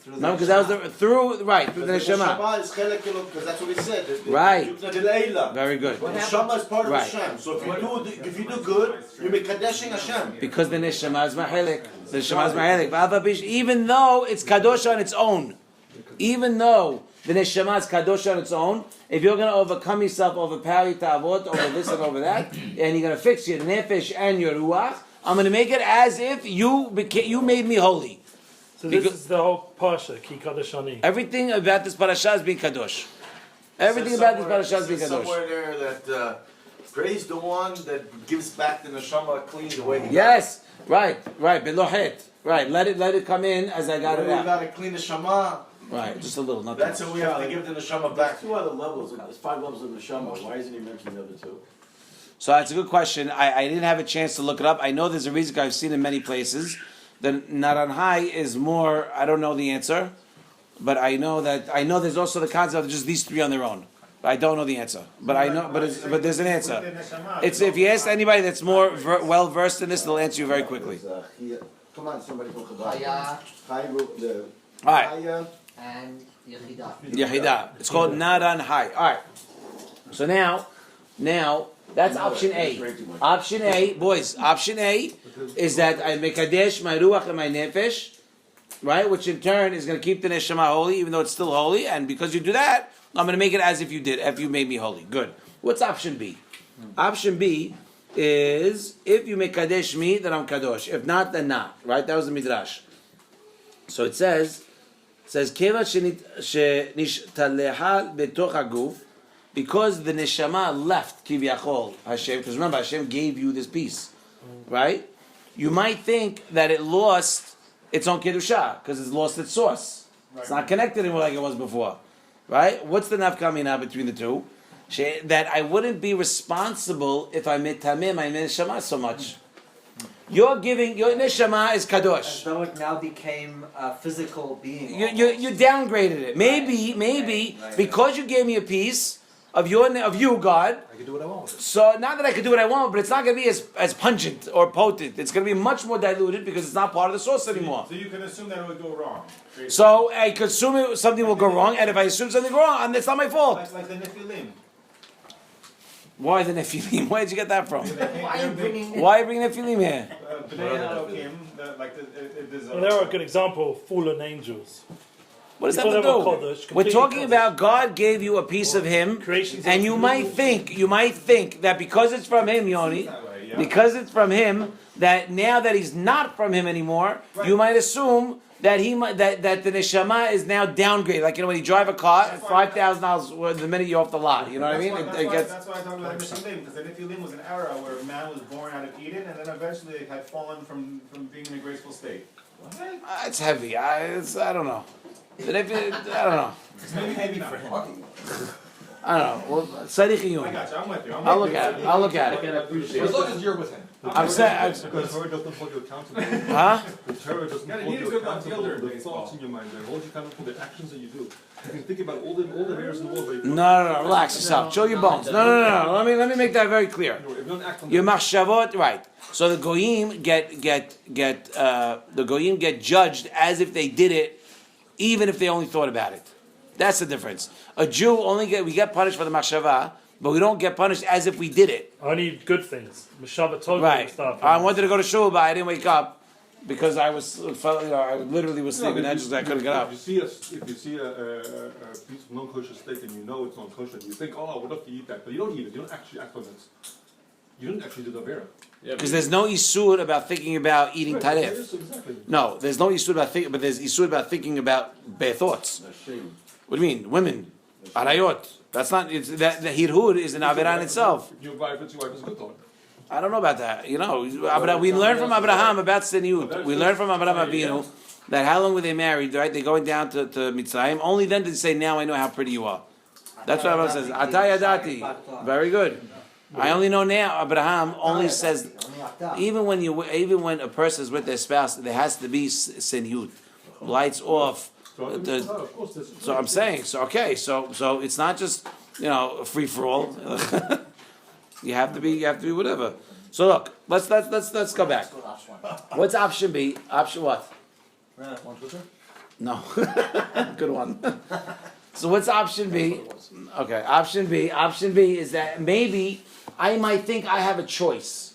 No, because that was through the neshama. Neshama is chelek elok, because that's what he said. Right. Right. Very good. Neshama is part of Right. Hashem. So if you do good, you're mekadeshing Hashem. Because the neshama is mahelik. The neshama is mahelik. Even though it's kadosh on its own, even though the neshama is kadosh on its own, if you're going to overcome yourself, overpower your ta'avot, over this and over that, and you're going to fix your nefesh and your ruach, I'm going to make it as if you made me holy. So this is the whole Parsha, Ki Kedoshim. Everything about this parasha is being kadosh. Everything about this parasha is being kadosh. Somewhere there that praise the one that gives back the neshama clean the way he Yes, right, belohet, right. Let it come in as I got got it it. We out. got to clean the neshama. Right, just a little, not That's too how much. we have to give the neshama back. There's 2 other levels. There's 5 levels of neshama. Why isn't he mentioning the other 2? So that's a good question. I didn't have a chance to look it up. I know there's a reason I've seen it in many places. The Naranhai is more. I don't know the answer, but I know there's also the concept of just these 3 on their own. I don't know the answer, but I know. But there's an answer. It's if you ask anybody that's more well versed in this, they'll answer you very quickly. Come on, somebody from Chabad. Chaya The All right. Chaya, and Yechidah. Yahida. It's called Naranhai. All right. So now that's option A. Option A, boys. Option A is that I mekadesh my ruach and my nefesh, right? Which in turn is going to keep the neshama holy, even though it's still holy. And because you do that, I'm going to make it as if you made me holy. Good. What's option B? Option B is if you mekadesh me, then I'm kadosh. If not, then not. Right? That was the midrash. So it says keva shenishtalehal betoch haguf. Because the neshama left Kivyachol Hashem, because remember Hashem gave you this piece, right? You might think that it lost its own kedusha because it's lost its source. It's not connected anymore like it was before, right? What's the nafkamina between the two? That I wouldn't be responsible if I mitamim my neshama so much. Your neshama is kadosh. As though it now became a physical being. You downgraded it. Maybe Right. because you gave me a piece of you, God. I can do what I want with it. So not that I could do what I want, but it's not going to be as pungent or potent. It's going to be much more diluted because it's not part of the sauce anymore. So you can assume that it would go wrong. So I could assume something will go wrong, and if I assume something will go wrong, it's not my fault. Like the Nephilim. Why the Nephilim? Where did you get that from? Why are you bringing Why are you bringing Nephilim here? B'nai Elohim, there's Well, they're a good example, fallen angels. What does that People have that to were do? Kodesh, We're completely talking Kodesh. about God gave you a piece of Him, Creations and of you might think that because it's from Him, Yoni, because it's from Him, that now that He's not from Him anymore, you might assume that that the neshama is now downgraded. Like when you drive a car, $5,000 the minute you're off the lot. You know what I mean? That's why I talk about Nephilim, because the Nephilim was an era where man was born out of Eden, and then eventually it had fallen from being in a graceful state. It's heavy. I don't know. I don't know. It's maybe for him. I don't know. Well, Tzaddik Iyun. I got you. I'm with you. I'll look at it. I'll look at it. As long as you're with him. I'm saying, Because Torah doesn't hold you accountable. huh? The Torah doesn't Yeah, you hold need you to go down accountable fielder for the in baseball. thoughts in your mind. They hold you accountable for the actions that you do. You can think about all the areas in the world where you No. Relax yourself. Show your bones. No. Let me make that very clear. if you don't act on Your them, machshavot, right? So the goyim get judged as if they did it, even if they only thought about it. That's the difference. A Jew we get punished for the machshava, but we don't get punished as if we did it. Only good things. Mashava told Right. stuff. I wanted to go to shul, but I didn't wake up because I literally was sleeping. I couldn't get up. If you see a piece of non-kosher steak and you know it's non-kosher, you think, oh, what if you eat that? But you don't eat it. You don't actually act on it. You didn't actually do the Avera. Because there's no isur about thinking about eating Right, taref. yes, exactly. No, there's no isur about thinking, but there's isur about thinking about bad thoughts. What do you mean, women, arayot? That's not. It's, that the hirhud is an avera in itself. Your wife is a good dog. I don't know about that. You know, we learn from Abraham about Seniut. We learn from Abraham Avinu that how long were they married? Right, they're going down to Mitzrayim. Only then did he say, "Now I know how pretty you are." That's what Abraham says. Atay yadati. Very good. I only know now. Abraham only says, even when a person is with their spouse, there has to be Seniut. Lights off. So I'm saying, so it's not just a free for all. You have to be whatever. So look, let's go back. What's option B? Option what? No, good one. So what's option B? Okay, option B. Option B is that maybe I might think I have a choice.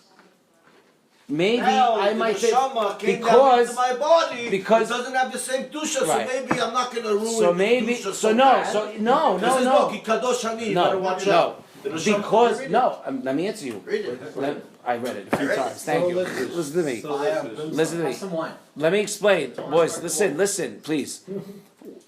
Maybe I might think because my body, it because doesn't have the same dusha, right. so maybe I'm not going to ruin So maybe the dusha so no bad. so no This is no Ki Kadosh Ani, you no better watch no out. because no let me answer you. Read it. I read it a few times. Thank you. Listen to me. Listen to me. Some wine. Let me explain, boys. Listen, please.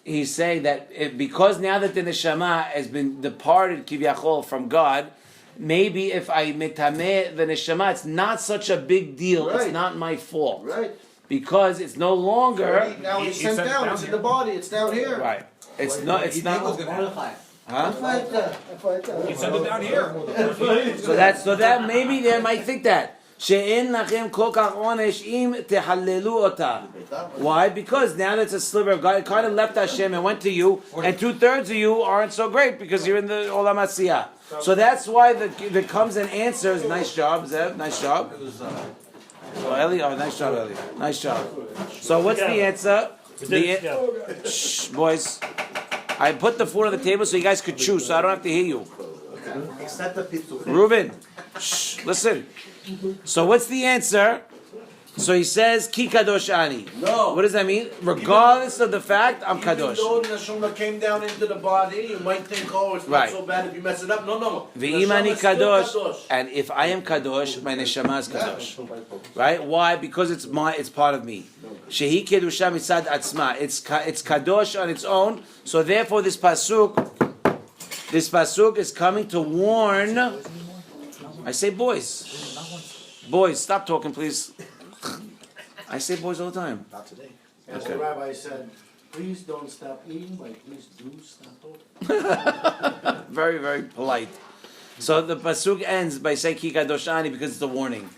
He's saying that because now that the neshama has been departed kivyachol from God, maybe if I metameh the neshama, it's not such a big deal. Right. It's not my fault. Right. Because it's no longer Now it's sent down, it's in the body, it's down here. right. It's not. It's not. Huh? You send it down here. So that maybe they might think that. She'en lachem kol kach onesh im tehallelu ota. Why? Because now that it's a sliver of God, it kind of left Hashem and went to you, and 2/3 of you aren't so great because you're in the Olam Asiyah. So that's why there comes an answer. Nice job, Zev. Nice job. Oh, Eli. Oh, nice job, Eli. Nice job. So what's the answer? Shh, boys. I put the food on the table so you guys could choose, so I don't have to hear you. Reuben, shh, listen. So what's the answer? So he says, Ki Kadosh Ani. No. What does that mean? Regardless of the fact, I'm Even Kadosh. though the neshama came down into the body, you might think, oh, it's Right. not so bad if you mess it up. No. Ve'imani Neshama is still Kadosh. And if I am Kadosh, my neshama is Kadosh. Right? Why? Because it's part of me. Shehi Kedusha Mitzad Atzma. It's Kadosh on its own. So therefore this pasuk is coming to warn. I say boys. Boys, stop talking, please. I say boys all the time. Not today. As the rabbi said, please don't stop eating, but please do stop talking. Very, very polite. So the pasuk ends by saying Ki Kadosh Ani because it's a warning.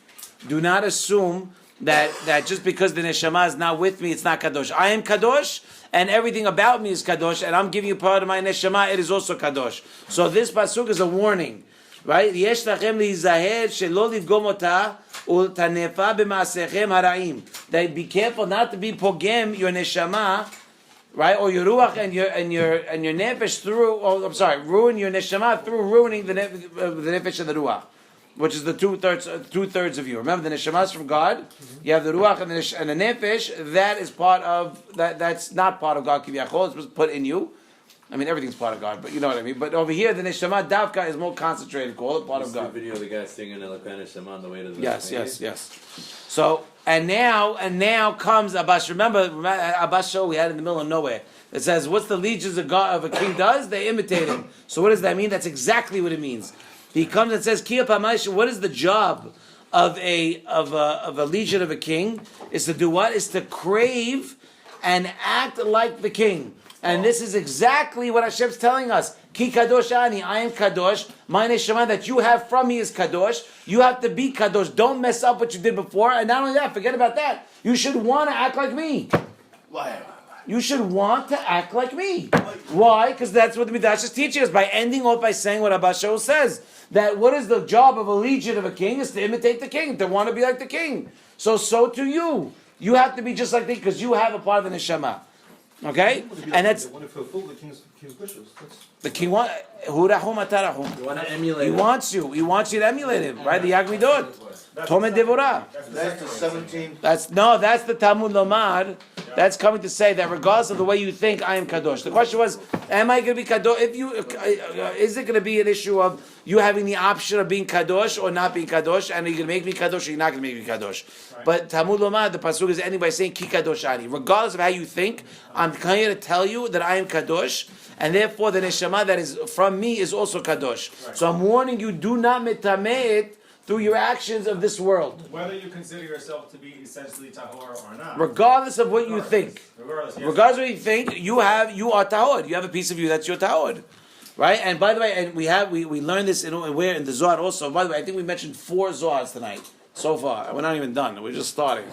Do not assume that just because the neshama is not with me, it's not kadosh. I am kadosh, and everything about me is kadosh, and I'm giving you part of my neshama. It is also kadosh. So this pasuk is a warning, right? Yesh lachem lizaher shelo livgom ota ultanefa b'maasechem haraim. That be careful not to be pogem your neshama, right, or your ruach and your nefesh through. Oh, I'm sorry, ruin your neshama through ruining the nefesh and the ruach, which is the 2/3 of you. Remember, the neshama is from God. You have the ruach and the nefesh. That is part of that. That's not part of God. Kiviyachol, it's put in you. I mean, everything's part of God, but you know what I mean. But over here, the neshama davka is more concentrated. Call it part of God. The video of the guy singing Elokana Shema on the way to the Yes. So and now comes Abbas. Remember Abbas show we had in the middle of nowhere. It says, "What's the legions of God of a king does? They imitate him." So what does that mean? That's exactly what it means. He comes and says, "Kia pamash." What is the job of a legion of a king? Is to do what? Is to crave and act like the king. And this is exactly what Hashem's telling us. Ki kadosh ani, I am kadosh. My neshama that you have from me is kadosh. You have to be kadosh. Don't mess up what you did before. And not only that, forget about that. You should want to act like me. Why? You should want to act like me. Why? Because that's what the Midrash is teaching us by ending off by saying what Abba Shaul says. That what is the job of a legion of a king is to imitate the king, to want to be like the king. So to you. You have to be just like the king because you have a part of the neshama. Okay? And that's... They want to fulfill the king's wishes. The king wants... You want to emulate He wants you. He wants you to emulate him. Right? The Yagmidot. Tomed Devorah. That's the 17. That's the Talmud Lomar. That's coming to say that regardless of the way you think, I am kadosh. The question was, am I going to be kadosh? Is it going to be an issue of you having the option of being kadosh or not being kadosh, and are you going to make me kadosh or you're not going to make me kadosh? Right. But Talmud Lomad, the pasuk is ending by saying ki kadosh ani. Regardless of how you think, I'm here to tell you that I am kadosh, and therefore the neshama that is from me is also kadosh. Right. So I'm warning you, do not metameh it through your actions of this world. Whether you consider yourself to be essentially tahor or not. Regardless of what you think. Regardless of what you think, you are tahor. You have a piece of you that's your tahor. Right? And by the way, and we learned this in the Zohar also. By the way, I think we mentioned 4 Zohars tonight so far. We're not even done. We're just starting.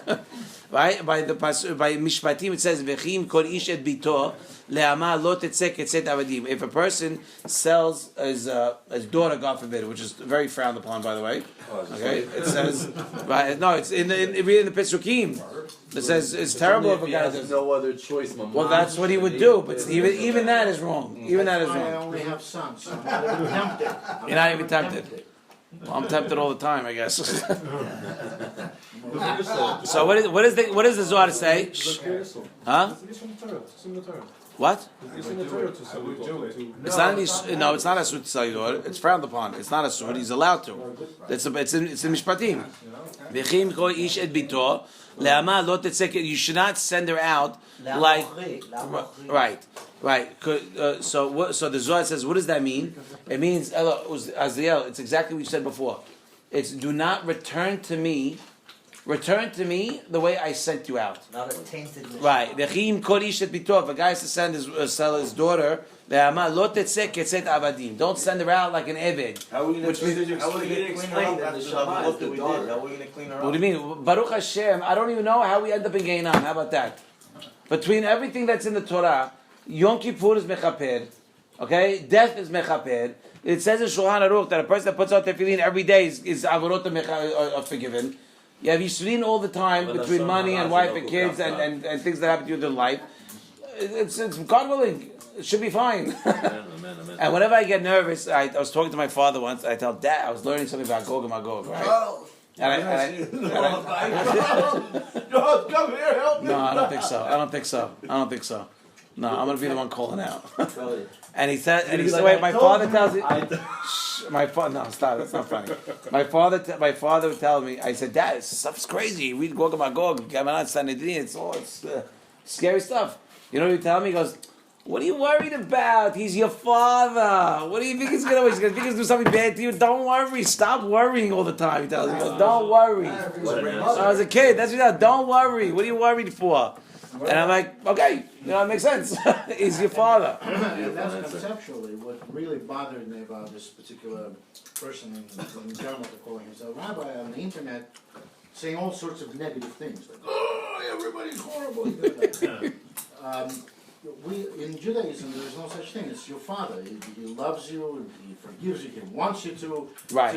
Right? By Mishpatim it says, V'chim kol ish et bito le'ama lo tetzeh ketzet avadim. If a person sells his daughter, God forbid, which is very frowned upon, by the way. Okay? It says, right? No, it's in the Pesukim. It says it's terrible if a guy does. No other choice, Mama. Well, that's what he would do, but even that is wrong. Even that is I wrong. only have sons, so I'm not even tempted. You're not even tempted. Well, I'm tempted all the time, I guess. So what does the Zohar say? Huh? What? It's not it's not a sud to sell your daughter. It's frowned upon. It's not a sud. He's allowed to. It's in Mishpatim. V'chim kol ish et bito le'ama lo tetzeh. You should not send her out like right. So the Zohar says, what does that mean? It means Aziel. It's exactly what you said before. It's do not return to me the way I sent you out. Not a tainted mission. Right. V'chim kol ish et bito. If a guy has to sell his daughter, le'ama lo tetzeh ketzet avadim. Don't send her out like an eved. How are we going to clean her up after what we did? How are we going to clean her up? What do you mean? Baruch Hashem, I don't even know how we end up in Geinam. How about that? Between everything that's in the Torah, Yom Kippur is mechaper, okay? Death is mechaper. It says in Shulchan Aruch that a person that puts out tefillin every day is avorot are forgiven. You have Yisrin all the time between money and wife and kids and things that happen to you in their life. It's God willing. It should be fine. And whenever I get nervous, I was talking to my father once. I tell Dad, I was learning something about Gog and Magog, right? Come here, help me. No, I don't think so. No, I'm gonna be the one calling out. And he said, wait, my father tells me. No, stop. That's not funny. My father would tell me. I said, Dad, this stuff's crazy. Read Gog and Magog, Sanhedrin. It's scary stuff. You know what he tell me? He goes, what are you worried about? He's your father. What do you think he's going to do? He's going to do something bad to you? Don't worry. Stop worrying all the time. He tells me, he goes, don't worry. So I was a kid. That's what he said. Don't worry. What are you worried for? And I'm like, okay, it makes sense. He's your father. That's conceptually what really bothered me about this particular person in general calling himself a rabbi on the internet, saying all sorts of negative things. Like, oh, everybody's horrible. In Judaism, there is no such thing. It's your father. He loves you. He forgives you. He wants you to. Right.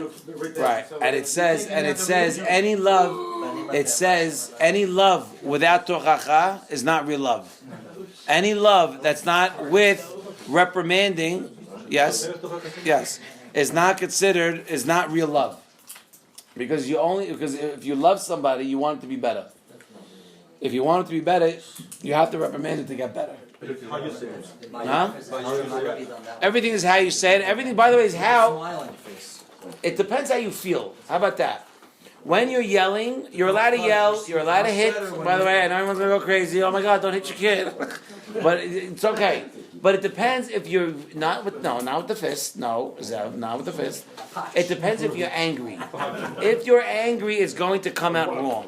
So and it says any love. It says any love without tochacha is not real love. Any love that's not with reprimanding, yes, is not real love. Because if you love somebody, you want it to be better. If you want it to be better, you have to reprimand it to get better. Huh? Everything is how you say it. Everything, by the way, is how. It depends how you feel. How about that? When you're yelling, you're allowed to yell. You're allowed to hit. By the way, I know everyone's gonna go crazy. Oh my God, don't hit your kid. But it's okay. But it depends if you're not with the fist. No, not with the fist. It depends if you're angry. If you're angry, it's going to come out wrong.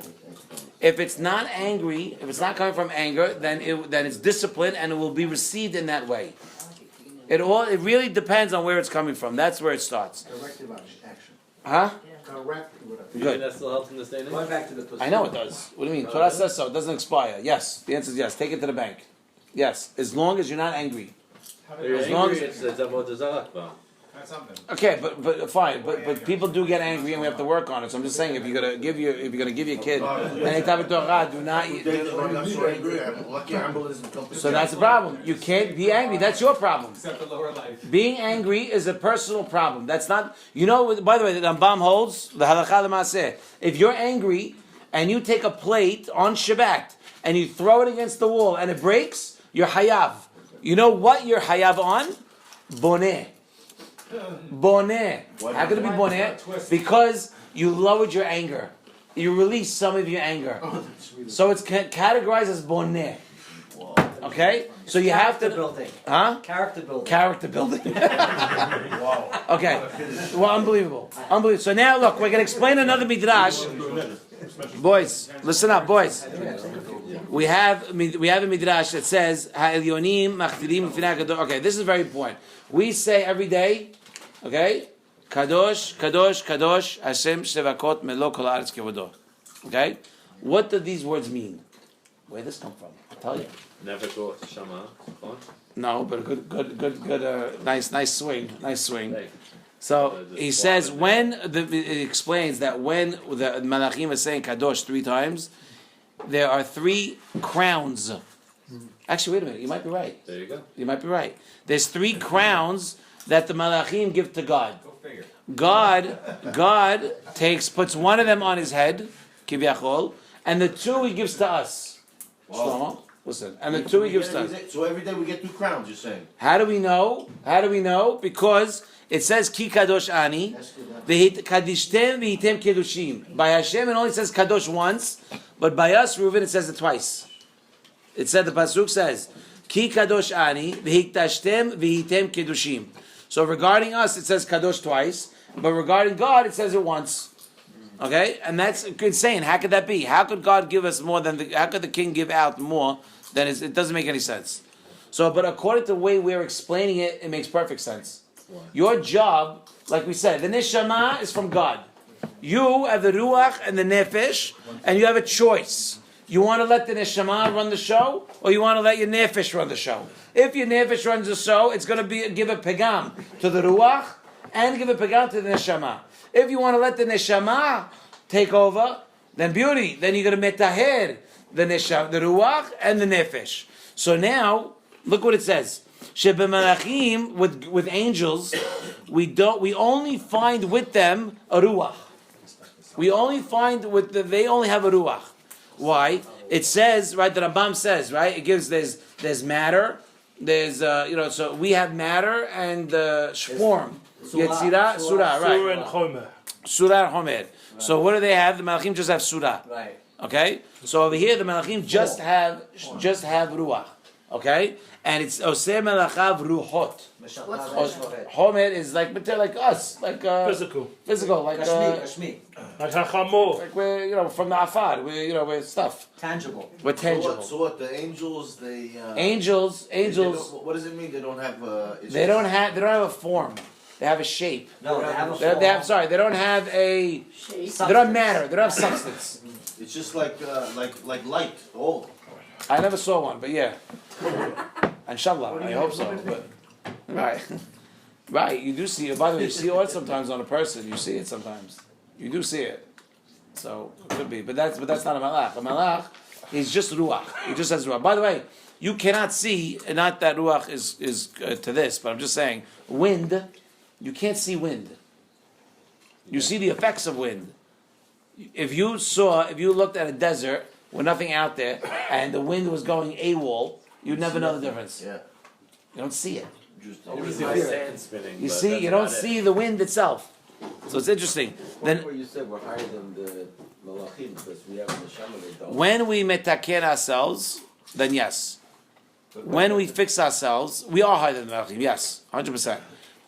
If it's not angry, if it's not coming from anger, then it's discipline and it will be received in that way. It really depends on where it's coming from. That's where it starts. Corrective action. Huh? You think that still helps in the standing? Going back to the I know it does. What do you mean? Torah says so. It doesn't expire. Yes. The answer is yes. Take it to the bank. Yes. As long as you're not angry. As long as it's avodah zarah. Okay, but fine, but people do get angry, and we have to work on it. So I'm just saying, if you're gonna give your kid any type of Torah, do not. So that's the problem. You can't be angry. That's your problem. Being angry is a personal problem. That's not. By the way, the Rambam holds the halakha l'maaseh. If you're angry and you take a plate on Shabbat and you throw it against the wall and it breaks, you're hayav. You know what you're hayav on? Boneh. Boneh. How can it be boneh? Because you lowered your anger. You released some of your anger. So it's categorized as boneh. Okay? So you have to... building. Huh? Character building. Character building. Okay. Well, unbelievable. So now, look, we're going to explain another midrash. Boys, listen up, boys. We have a midrash that says, "Ha'elyonim machtirim b'finei HaKadosh." Okay, this is very important. We say every day, okay, Kadosh, Kadosh, Kadosh, Hashem Shevakot Melo Kol Haaretz Kevodo. Okay, what do these words mean? Where did this come from? I'll tell you. Never go to Shama. No, but a good, nice swing. So he says it explains that when the Malachim is saying Kadosh 3 times, there are 3 crowns. Actually, wait a minute. You might be right. There you go. You might be right. There's 3 crowns that the Malachim give to God. Go figure. God puts one of them on his head, Kivyachol, and the 2 he gives to us. Shlomo, listen. And the 2 he gives to us. So every day we get 2 crowns, you're saying? How do we know? Because it says Ki Kadosh Ani, Kadishtem v'hitem Kedoshim. By Hashem it only says Kadosh once, but by us, Reuven, it says it twice. It said, the Pasuk says, Ki Kadosh Ani, v'hiktashtem v'hitem Kedoshim. So regarding us, it says Kadosh twice, but regarding God, it says it once. Okay? And that's insane. How could that be? How could God give us more than how could the king give out more than it doesn't make any sense. So, but according to the way we're explaining it, it makes perfect sense. Your job, like we said, the neshama is from God. You have the ruach and the nefesh, and you have a choice. You want to let the neshama run the show, or you want to let your nefesh run the show. If your nefesh runs the show, it's going to give a pegam to the ruach and give a pegam to the neshama. If you want to let the neshama take over, then beauty. Then you're going to metaher the ruach and the nefesh. So now, look what it says. Shebemalachim, with angels, we only find with them a ruach. We only find they only have a ruach. Why? It says, right, the Rambam says, right, it gives, there's matter, there's, so we have matter and shform. Yetzirah, surah, right. Surah and Chomer. Surah and Chomer. So what do they have? The Malachim just have surah. Right. Okay? So over here, the Malachim just have ruach. Okay? And it's Oseh Melachav Ruhot. Chomer is like us, like Physical, like Kashmi. like Hachamor. like we're from the Afar, we're stuff. Tangible. We're tangible. So what? The angels, Angels. What does it mean? They don't have. They don't have a form. They have a shape. No, they have a They don't have a. They don't have matter. They don't have substance. It's just like light. Oh. I never saw one, but yeah. Inshallah, I hope so. But right. You do see it. By the way, you see it sometimes on a person. You see it sometimes. You do see it. So it could be, but that's not a malach. A malach is just ruach. He just has ruach. By the way, you cannot see. And not that ruach is to this, but I'm just saying wind. You can't see wind. You see the effects of wind. If you looked at a desert with nothing out there, and the wind was going AWOL, you'd never know the difference. Yeah. You don't see it. Always see my sand spinning. You see, you don't see the wind itself. So it's interesting. Then, where you said we're higher than the malachim because we have the neshama, they don't. when we metaken ourselves, then yes. When we fix ourselves, we are higher than the malachim. Yes, 100%.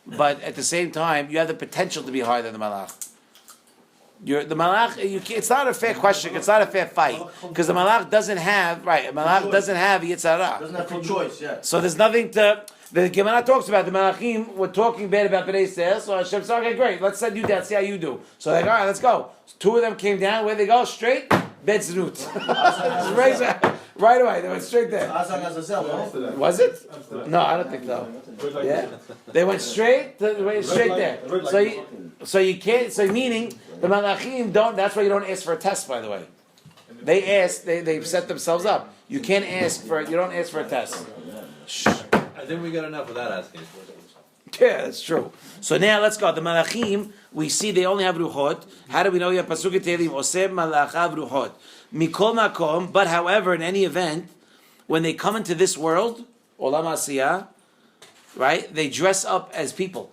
But at the same time, you have the potential to be higher than the malach. The malach, it's not a fair question. It's not a fair fight because the malach doesn't have yitzhara. Doesn't have full choice. Yeah. So there's nothing to. The Gemara talks about the malachim were talking bad about Bnei Yisrael. So Hashem said, "Okay, great. Let's send you down. See how you do." So they're like, "All right, let's go." So 2 of them came down. Where they go? Straight bed znut. Right away. They went straight there. Was it? No, I don't think so. Yeah, they went straight there. So you can't. So meaning the malachim don't. That's why you don't ask for a test. By the way, they ask. They set themselves up. You can't ask for. You don't ask for a test. Shh. I think we got enough of that asking. Yeah, that's true. So now let's go. The Malachim, we see they only have ruchot. How do we know? You have pasuk Tehillim, Oseh Malachav ruchot. Mikol makom. But however, in any event, when they come into this world, Olam Asiyah, right? They dress up as people.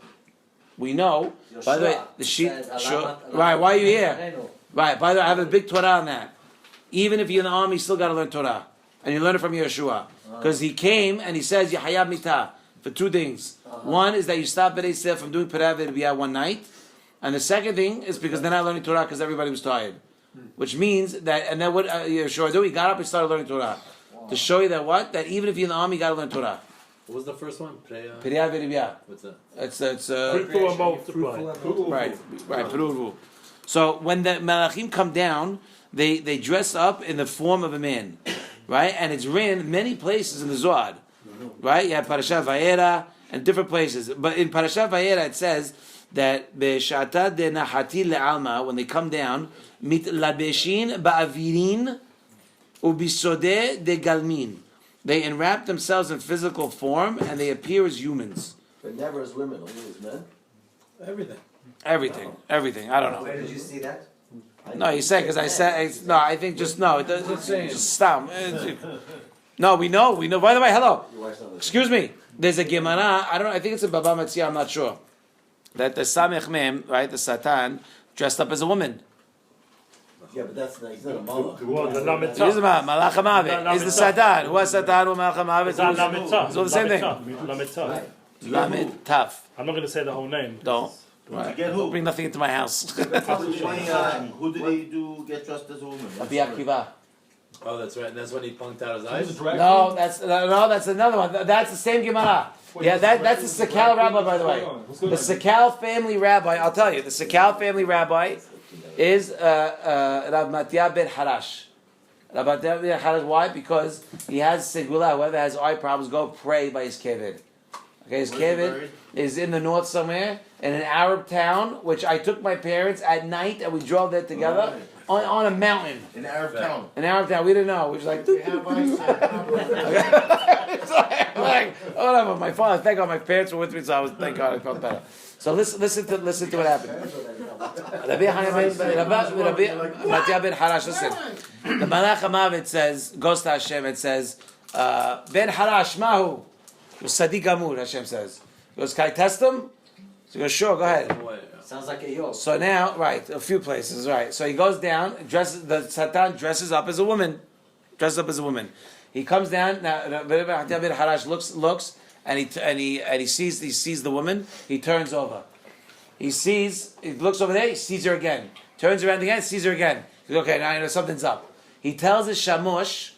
We know. Yoshua By the way, the sheep. said, Right? Why are you here? Right. By the way, I have a big Torah on that. Even if you're in the army, you still got to learn Torah, and you learn it from Yeshua, because he came and he says Yahayab Mitah for two things. One is that you stop B'nai Yisrael from doing Perav V'Ribiyah one night, and the second thing is because they're not learning Torah because everybody was tired, which means that. And then what Yeshua do? He got up and started learning Torah to show you that what, that even if you're in the army, you got to learn Torah. What was the first one? Perav V'Ribiyah. What's that? It's Fruitful and multiply. right. Peruvu. So when the Malachim come down, they dress up in the form of a man, right? And it's written many places in the Zohar, right? You have Parshat Vayera and different places. But in Parshat Vayera it says that Be'shata de Nahati le'alma, when they come down, mit labeshin ba'avirin ubisodeh de galmin. They enwrap themselves in physical form and they appear as humans. But never as women, only as men. Everything. Everything. I don't know. Where did you see that? No, you say because I said no. I think just no. It doesn't. Just stop. No, we know. By the way, hello. Excuse me. There's a Gemara. I don't know. I think it's a Baba Metzia. I'm not sure. That the Samech Mem, right, the Satan, dressed up as a woman. Yeah, but that's not, he's not a malach. What, the Lamed It is a Malach HaMavet. Is the Satan? Who has Satan? Who Malach HaMavet? It's all the same thing. Lamed. Lamed Taf. I'm not going to say the whole name. Don't. To get Don't who? bring nothing into my house. Who did he do get dressed as a woman? Rabbi Akiva. Oh, that's right. And that's when he punked out his eyes. No, that's another one. That's the same Gemara. Yeah, that's the Sakkal rabbi, by the way. The Sakkal family rabbi. I'll tell you, the Sakkal family rabbi is Rav Matya ben Harash. Rav Matya ben Harash. Why? Because he has segula. Whoever has eye problems, go pray by his keved. Okay, his keved is in the north somewhere in an Arab town, which I took my parents at night and we drove there together on a mountain. In Arab town. In Arab town, we didn't know. We was like, We have ice. it's like, whatever. My father, thank God, my parents were with me, so I was, thank God, I felt better. So listen to what happened. Rabbi Matya ben Harash, listen. The Malach HaMavet says, goes to Hashem and says, Ben Harash, Mahu. Sadiq Amur, Hashem says. He goes, can I test him? So he goes, sure, go ahead. Sounds like a yoke. So now, right, a few places, right. So he goes down, the Satan dresses up as a woman. He comes down, now Harash looks, and he sees the woman, he turns over. He looks over there, he sees her again. Turns around again, sees her again. He goes, okay, now I know something's up. He tells his shamush,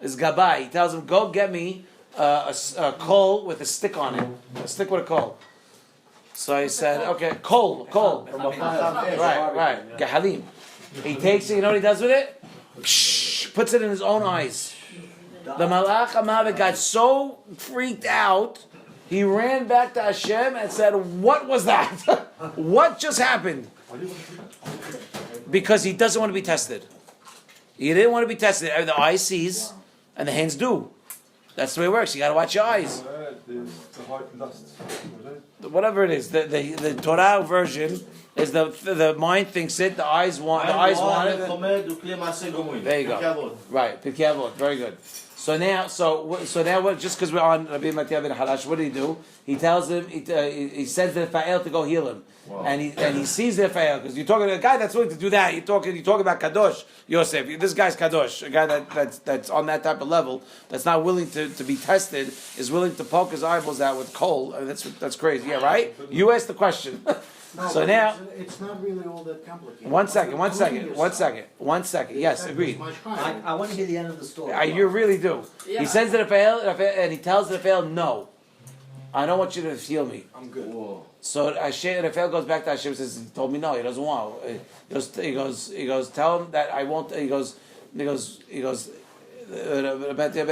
his gabai, he tells him, go get me a coal with a stick on it. A stick with a coal. So I said, okay, coal. Right. Gahalim. He takes it, you know what he does with it? Puts it in his own eyes. The Malach HaMavet got so freaked out, he ran back to Hashem and said, what was that? What just happened? Because he doesn't want to be tested. He didn't want to be tested. The eye sees, and the hands do. That's the way it works. You got to watch your eyes. Whatever it is, the Torah version is the mind thinks it, the eyes want it. There you go. Right, Pirkei Avot. Very good. So now what? Just because we're on Rabbi Matya ben Harash, what did he do? He tells him, he sends the Fa'el to go heal him, and he sees the Fa'el because you're talking to a guy that's willing to do that. You talk about Kadosh Yosef. This guy's Kadosh, a guy that's on that type of level, that's not willing to be tested, is willing to poke his eyeballs out with coal. I mean, that's crazy. Yeah, right. You asked the question. No, So now, it's not really all that complicated. one second. Yes, agreed. I want to hear the end of the story. You really do. He sends to Raphael, and he tells Raphael, no, I don't want you to heal me. I'm good. Whoa. So Raphael goes back to Hashem and says, he told me no, he doesn't want. He goes, tell him that I won't. He goes. Rabbi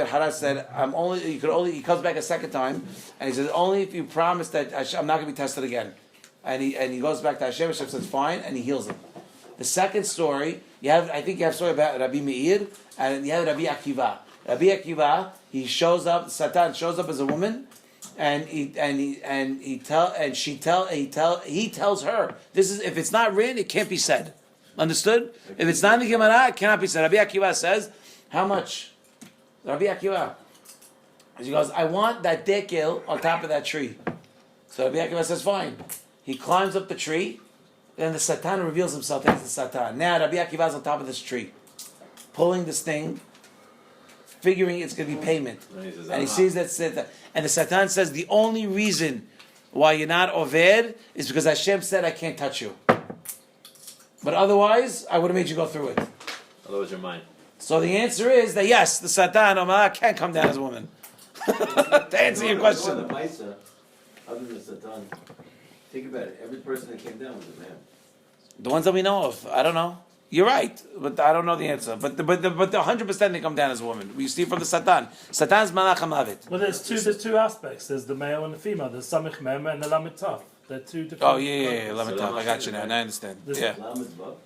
Harash said, he comes back a second time, and he says, only if you promise that I'm not going to be tested again. And he goes back to Hashem. Hashem says fine, and he heals him. The second story, I think you have a story about Rabbi Meir, and you have Rabbi Akiva. Rabbi Akiva, Satan shows up as a woman, he tells her, this is, if it's not written, it can't be said. Understood? If it's not in the Gemara, it cannot be said. Rabbi Akiva says, how much? Rabbi Akiva. He goes, I want that dekel on top of that tree. So Rabbi Akiva says, fine. He climbs up the tree, then the Satan reveals himself as the Satan. Now Rabbi Akiva is on top of this tree, pulling this thing, figuring it's going to be payment. And he sees that, and the Satan says, the only reason why you're not Oved is because Hashem said I can't touch you. But otherwise, I would have made you go through it. Otherwise, you're mine. So the answer is that yes, the Satan can't come down as a woman. To answer your question. The Maisa, other than Satan, think about it. Every person that came down was a man. The ones that we know of, I don't know. You're right, but I don't know the answer. But the 100% they come down as a woman. We see from the Satan. Satan's Malach HaMavet. Well, there's two aspects. There's the male and the female. There's Samich Mem and the Lamed Taf. They're two different. Oh yeah, Lamed Taf. I got you now. I understand. Yeah.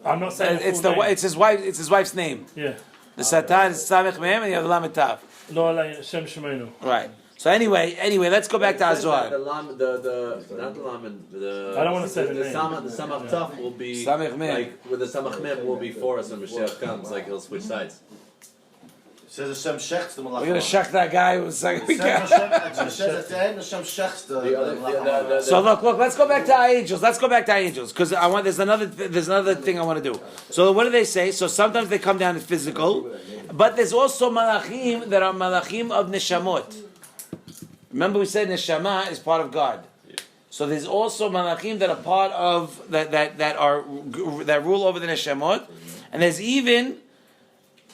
I'm not saying It's his wife. It's his wife's name. Yeah. The Satan is Samich Mem, and you have the Lamed Taf. Lo alay Shem Shemenu. Right. So anyway, let's go back to Azor. The lam, not the lamed, I don't want to say the name. The samach taf will be Samach Mem. like with the samach mem will be for us when Mashiach comes. Like he'll switch sides. Says Hashem shechs the malach. We're gonna shuck that guy who's like. It says at the end Hashem shechs the malach. So look, let's go back to our angels. Because there's another thing I want to do. So what do they say? So sometimes they come down as physical, but there's also malachim that are malachim of neshamot. Remember we said neshama is part of God. So there's also malachim that are part of that rule over the neshamot, and there's even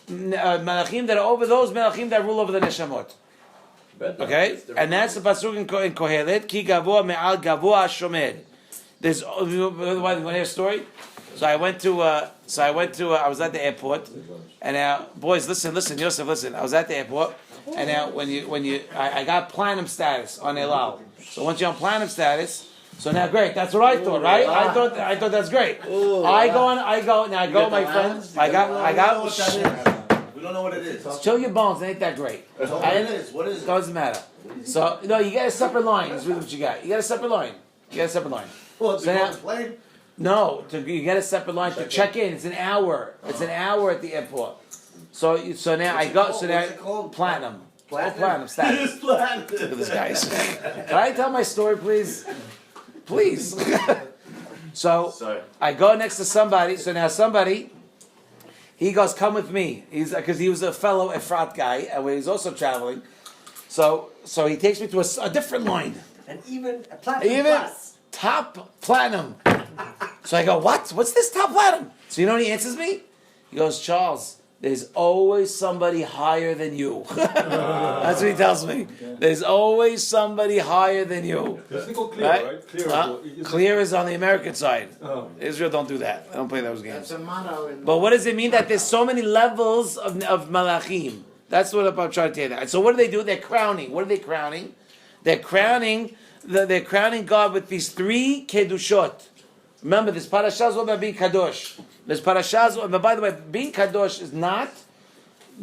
malachim that are over those malachim that rule over the neshamot. Okay, and that's the pasuk in Kohelet. Ki gavoa me'al gavoa shomed. There's. You want to hear a story? So I went to. I was at the airport, and now, boys, listen, Yosef, listen. I was at the airport, and now I got platinum status on El Al. So once you're on platinum status, so now great. That's what I thought, right? I thought that's great. I go, my friends. I got. We don't know what it is. Show your bones. It ain't that great. What it is? What is it? Doesn't matter. So no, you get a separate line. Is really what you got. You got a separate line. Well, So now, no, you get a separate line to check in. It's an hour. It's an hour at the airport. So now I go. So now platinum. Platinum status. Look at this guy. Can I tell my story, please? Please. So I go next to somebody. So now somebody. He goes, come with me. Because he was a fellow Efrat guy, and he's also traveling. So he takes me to a different line. And even a platinum plus. Top platinum. So I go, what? What's this top platinum? So you know what he answers me? He goes, Charles, there's always somebody higher than you. That's what he tells me. There's always somebody higher than you. There's something called clear, right? Clear is on the American side. Israel don't do that. They don't play those games. That's a motto. But what does it mean that there's so many levels of malachim? That's what I'm trying to tell you. So what do? They're crowning. What are they crowning? They're crowning God with these 3 kedushot. Remember, this parasha is all about being kadosh. This parasha is, but by the way, being kadosh is not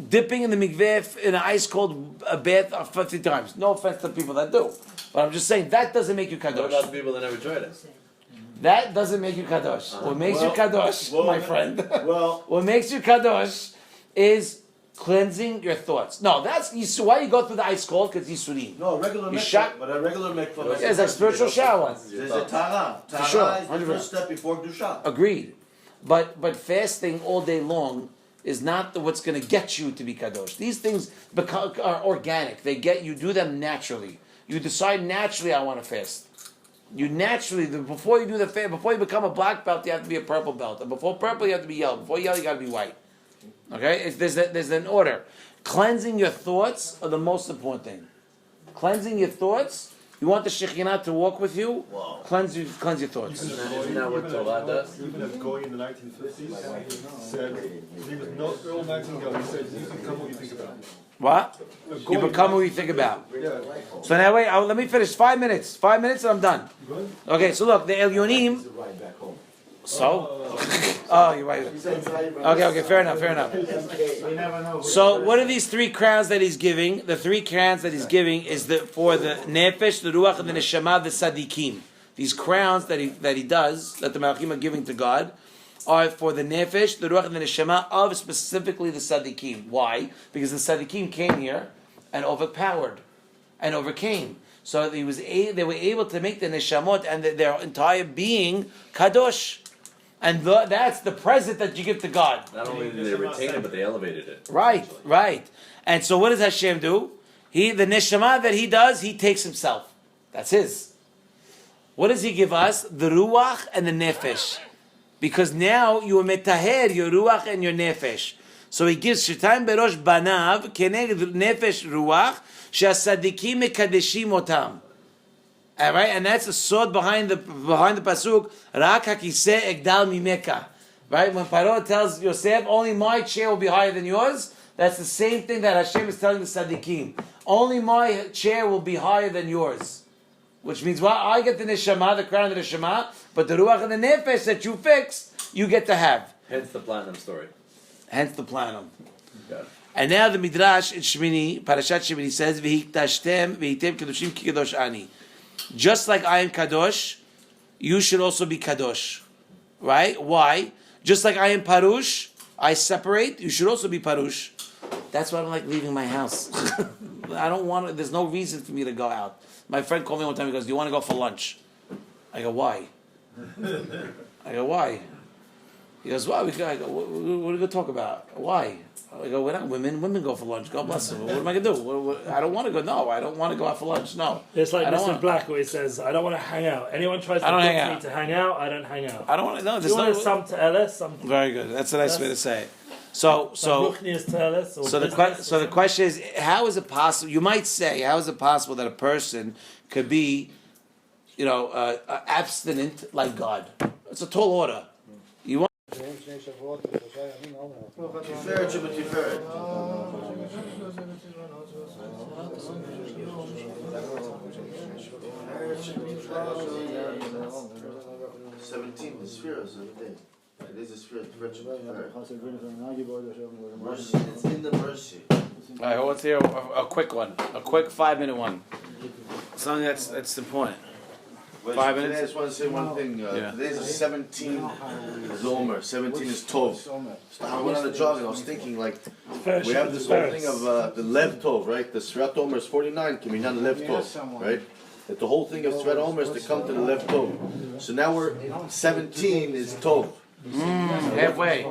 dipping in the mikveh in an ice cold bath 50 times. No offense to people that do, but I'm just saying that doesn't make you kadosh. What about the people that never tried it? That doesn't make you kadosh. What makes you kadosh, my friend? What makes you kadosh is cleansing your thoughts. No, that's why you go through the ice cold, because Yisurim. No, a regular mikvah, but a regular mikvah. Yeah, it's like spiritual shower. There's a tara. For sure, Tara is the first step before kedusha. Agreed. But fasting all day long is not what's going to get you to be kadosh. These things are organic. You do them naturally. You decide naturally, I want to fast. You naturally, before you do the fast, before you become a black belt, you have to be a purple belt. And before purple, you have to be yellow. Before yellow, you got to be white. Okay? There's an order. Cleansing your thoughts are the most important thing. Cleansing your thoughts. You want the Shekhinah to walk with you? Wow. Cleanse your thoughts. Isn't that what Torah does? Even if going in the 1950s said, he was no Earl Nightingale, he said, you become what you think about. What? You become who you think about. Yeah. So now wait, let me finish. 5 minutes. 5 minutes and I'm done. Okay, so look, the Elyonim. So? Oh, you're right. Okay, fair enough. We never know. So, what are these three crowns that he's giving? The three crowns that he's giving is for the nefesh, the ruach, and the neshama, the tzaddikim. These crowns that he does, that the malachim are giving to God, are for the nefesh, the ruach, and the neshama of specifically the tzaddikim. Why? Because the tzaddikim came here and overpowered and overcame. So they were able to make the neshamot and their entire being kadosh. And that's the present that you give to God. Not only did they retain it, but they elevated it. Right. And so what does Hashem do? The neshama that he does, he takes himself. That's his. What does he give us? The ruach and the nefesh. Because now you are metaher, your ruach and your nefesh. So he gives Shetayim berosh banav, keneged nefesh ruach, she'asadikim mekadeshim otam. All right, and that's the sword behind the pasuk. Rak hakiseh egdal mimeka. Right, when Paro tells Yosef, only my chair will be higher than yours. That's the same thing that Hashem is telling the tzaddikim. Only my chair will be higher than yours, which means I get the neshama, the crown of the neshama, but the ruach and the nefesh that you fix, you get to have. Hence the platinum story. Hence the platinum. Got it. And now the Midrash in Shmini, Parashat Shmini says, "V'hiktashtem v'hitem kedoshim ki kedosh ani." Just like I am kadosh, you should also be kadosh. Right? Why? Just like I am parush, I separate, you should also be parush. That's why I don't like leaving my house. I don't want to, there's no reason for me to go out. My friend called me one time, he goes, "Do you want to go for lunch?" I go, "Why?" Why? He goes, "Why?" I go, what are we going to talk about? Why? I go, "We're not women. Women go for lunch. God bless them. What am I going to do? I don't want to go. No, I don't want to go out for lunch. No." It's like Mr. Black where he says, "I don't want to hang out. Anyone tries to get me to hang out, I don't hang out." I don't want to. No, there's no. Some to Ellis, some. Very good. That's a nice way to say it. So the question is, how is it possible? You might say, how is it possible that a person could be, abstinent like God? It's a tall order. You want. Tiferet Shabbatiferet. 17, the spheres of the day. It is a sphere, Tiferet Shabbatiferet. Mercy, it's in the mercy. All right, let's hear a quick one, a quick 5-minute one. Something that's important. 5 minutes. I just want to say one thing. Today's a 17 Zomer. 17 is Tov. So I went on the jog and I was thinking, we have this whole thing of the Lev Tov, right? The Sfirat Omer is 49, Kinyan Lev Tov, right? That the whole thing of Sfirat Omer is to come to the Lev Tov. So now 17 is Tov. Halfway.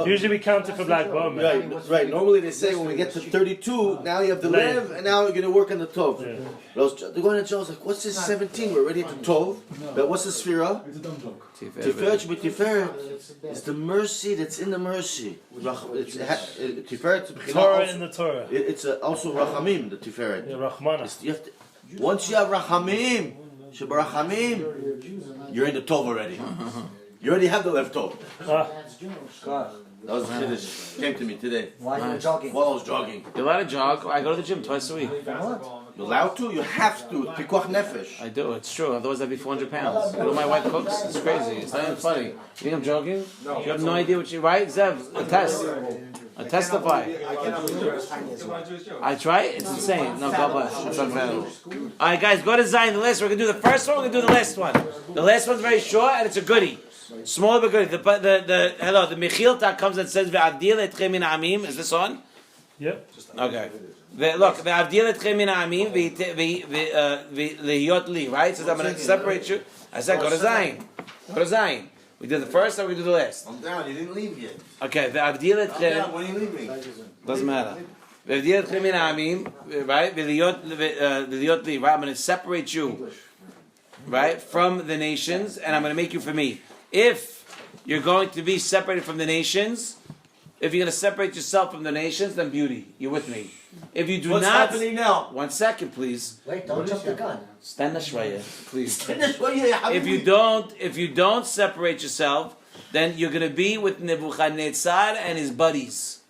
Usually we count it for Black Bowman. Right. Normally they say when we get to 32, now you have the Lev, and now you're going to work on the Tov. Yeah. They're going to Joe, like, what's this 17? We're already at the Tov. But what's the Sphira? It's a dumb joke. Tiferet is the mercy that's in the mercy. Tiferet Torah in the Torah. It's also Rachamim, the Tiferet. Yeah, Rachmana. Once you have Rachamim, Shebarachamim, you're in the Tov already. You already have the left toe. That was the Kiddush. Came to me today. While you were jogging? While I was jogging. You're allowed to jog. I go to the gym twice a week. You're allowed to? You have to. Pikuach nefesh. I do. It's true. Otherwise, I'd be 400 pounds. You know, my wife cooks. It's crazy. It's not even funny. You think I'm joking? No. You have no idea what you right, Zev. Attest. I testify. I try. It's insane. No, God bless. It's unfathomable. All right, guys, go to Zion. The list. We're gonna do the first one. We're gonna do the last one. The last one's very short and it's a goodie. Small but goodie. The Mechilta comes and says ve'avdil etchem min amim. Is this on? Yep. Okay. Look, ve'avdil etchem min amim ve'lehiyot li. Right. So I'm gonna separate you. I said go to Zion. Go to Zion. We did the first, or we do the last? I'm down. You didn't leave yet. Okay, ve'avdil etchem. I'm down. When are you leaving? Doesn't matter. Ve'avdil etchem min amim. Right. Ve'lehiyot li. Right. I'm gonna separate you. Right, from the nations, and I'm going to make you for me. If you're going to be separated from the nations, if you're going to separate yourself from the nations, then beauty, you're with me. If you do What's not, happening now? 1 second, please. Wait, don't jump the gun. Stand shvaya, please. If if you don't separate yourself, then you're going to be with Nebuchadnezzar and his buddies.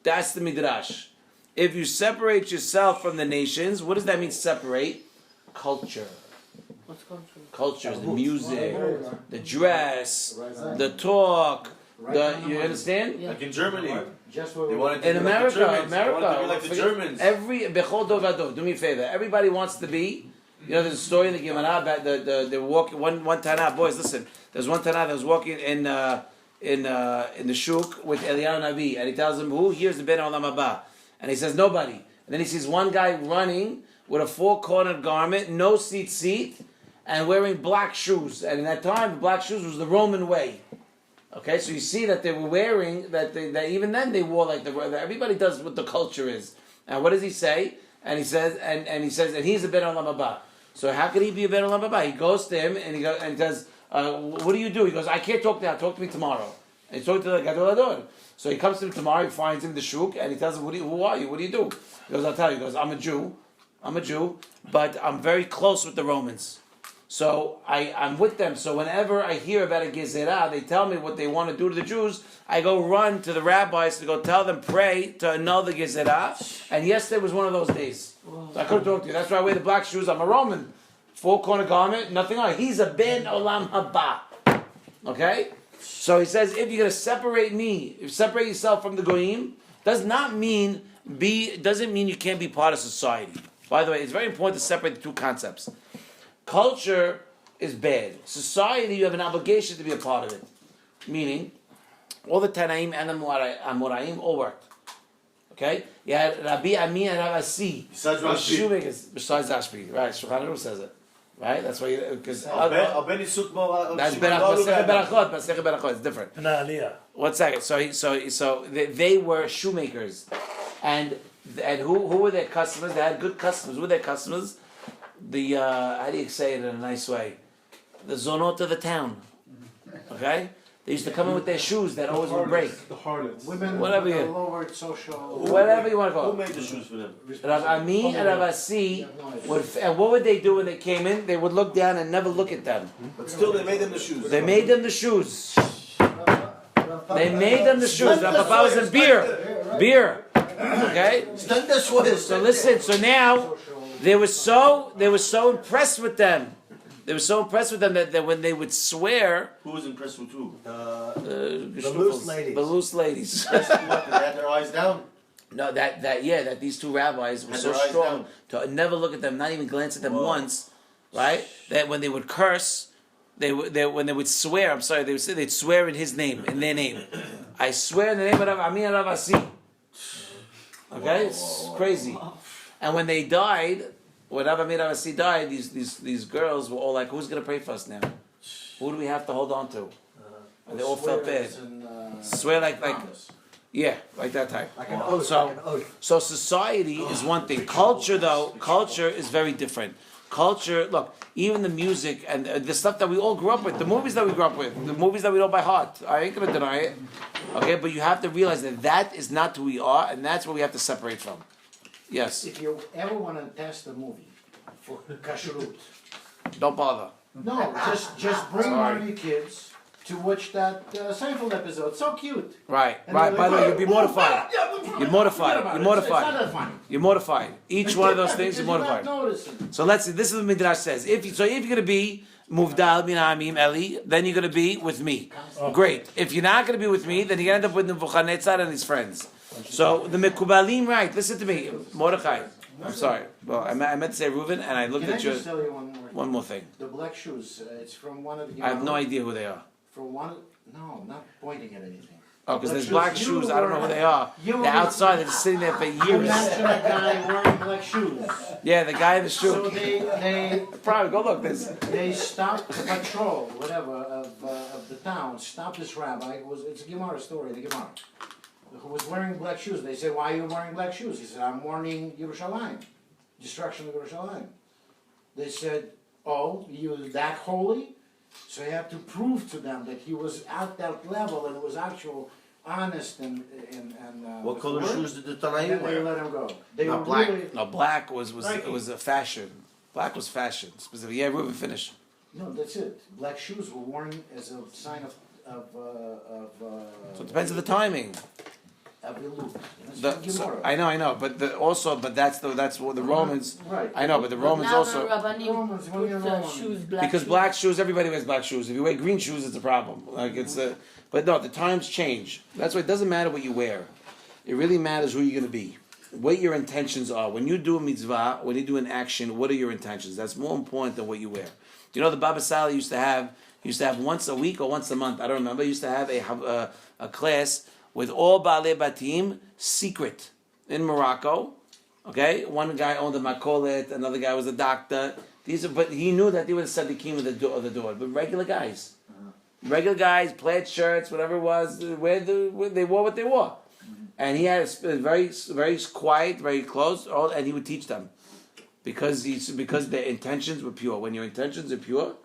That's the midrash. If you separate yourself from the nations, what does that mean? Separate culture. What's culture? Culture is the music, the dress, the talk. You understand? Like in Germany. Just They wanted to In be like the America, Germans. They wanted to be like the forget- Germans. every bechol dov adov. Do me a favor. Everybody wants to be. You know, there's a story in the Gemara about they were walking. One Tana, boys, listen. There's one Tana that was walking in the shuk with Eliyahu Navi, and he tells him, "Who here's the Ben Olam Haba?" And he says, "Nobody." And then he sees one guy running with a four-cornered garment, no seat, and wearing black shoes. And in that time, the black shoes was the Roman way. Okay, so you see that they were wearing that even then they wore like everybody does what the culture is. And what does he say? And he says, and he's a Ben Olam Haba. So how could he be a Ben Olam Haba? He goes to him and he says, "What do you do?" He goes, "I can't talk now. Talk to me tomorrow." And he's talking to the Gadol Ador. So he comes to him tomorrow. He finds him in the shuk and he tells him, "Who are you? What do you do?" He goes, "I'll tell you." He goes, I'm a Jew, but I'm very close with the Romans. So I'm with them. So whenever I hear about a gezerah, they tell me what they want to do to the Jews. I go run to the rabbis to go tell them, pray to annul the gezerah. And yesterday was one of those days. So I couldn't talk to you. That's why I wear the black shoes. I'm a Roman. Four-corner garment, nothing on it. He's a Ben Olam Haba. Okay? So he says, if you're going to separate yourself from the Goyim, doesn't mean you can't be part of society. By the way, it's very important to separate the two concepts. Culture is bad. Society, you have an obligation to be a part of it. Meaning, all the Tanaim and the Amoraim all worked. Okay? You had Rabbi Ami and Rabbi Asi. Besides Rashi. Besides Ashby. Right, Shulchan Aruch says it. Right? That's why because that's Masechet Berachot. It's different. One second. So they were shoemakers. And who were their customers? They had good customers. Who were their customers? The how do you say it in a nice way? The zonot of the town. Okay? They used to come in with their shoes that always would break. The harlots. Women Whatever you lowered social. whatever you want to call Who it. made the shoes for them? Rav Ami and Rav Asi and what would they do when they came in? They would look down and never look at them. But still, they made them the shoes. They made them the shoes. They made them the shoes. Rav Papa was in beer. Okay? So listen, so now they were so impressed with them. They were so impressed with them that when they would swear, Who was impressed with who? The loose ladies. The loose ladies. They had their eyes down. No, that these two rabbis were Had so their eyes strong to never look at them, not even glance at them once, right? That when they would curse, when they would swear, I'm sorry, they'd swear in his name, in their name. I swear in the name of Rav Ami and Rav Asi. Okay, it's crazy. And when they died, when Rav Ami and Rav Asi died, these girls were all like, "Who's going to pray for us now? Who do we have to hold on to?" And they all felt bad. Swear like that type. Like an oath. So society is one thing. Culture is very different. Culture, look, even the music and the stuff that we all grew up with, the movies that we grew up with, the movies that we know by heart. I ain't gonna deny it. Okay, but you have to realize that is not who we are, and that's what we have to separate from. Yes. If you ever want to test a movie for kashrut, Don't bother. no, just bring one of your kids to watch that Seinfeld episode. So cute. Right. And Right. they're By the way, like, you'd be mortified. You're mortified. Forget about You're it. It's mortified. not that funny. You're mortified. Each one of those things, you're Because you're not mortified. noticing. So let's see. This is what Midrash says. If you're going to be Muvdal min Hamim Eli, then you're going to be with me. Great. If you're not going to be with me, then you're going to end up with Nebuchadnezzar and his friends. So the Mekubalim, right? Listen to me, Mordechai. I'm sorry. Well, I meant to say Reuven, and I looked Can I at you. just tell you One more thing. The black shoes. It's from one of the. I have no idea who they are. From one. No, not pointing at anything. Oh, because there's Black black shoes. shoes. I don't know who they are. You They're outside. They're just sitting there for years. Imagine a guy wearing black shoes. Yeah, the guy in the So shoe. they Probably go look. This. they stopped the patrol, whatever, of the town. Stopped this rabbi. It's a Gemara story. The Gemara, who was wearing black shoes. They said, "Why are you wearing black shoes?" He said, "I'm warning Yerushalayim, destruction of Yerushalayim." They said, "Oh, you that holy?" So he had to prove to them that he was at that level and was actual, honest and What color word? shoes did the And Tanaim then they wear? let him go. They Not were black. really No, black was Nike. it was a fashion. Black was fashion specifically. Yeah, Reuven, finish. no. That's it. Black shoes were worn as a sign of So it depends on the timing. I know, but that's what the Romans. Right. I know, but the Romans Now also. the Rabbanim put shoes, black Because shoes. black shoes, everybody wears black shoes. If you wear green shoes, it's a problem. Like but no, the times change. That's why it doesn't matter what you wear. It really matters who you're going to be, what your intentions are. When you do a mitzvah, when you do an action, what are your intentions? That's more important than what you wear. Do you know the Baba Sali used to have once a week or once a month? I don't remember. He used to have a class with all Baalei Batim, secret, in Morocco. Okay, one guy owned a makolet, another guy was a doctor. But he knew that they were the tzaddikim of the door. But regular guys, plaid shirts, whatever it was, they wore what they wore, and he had a very, very quiet, very close, and he would teach them because their intentions were pure. When your intentions are pure,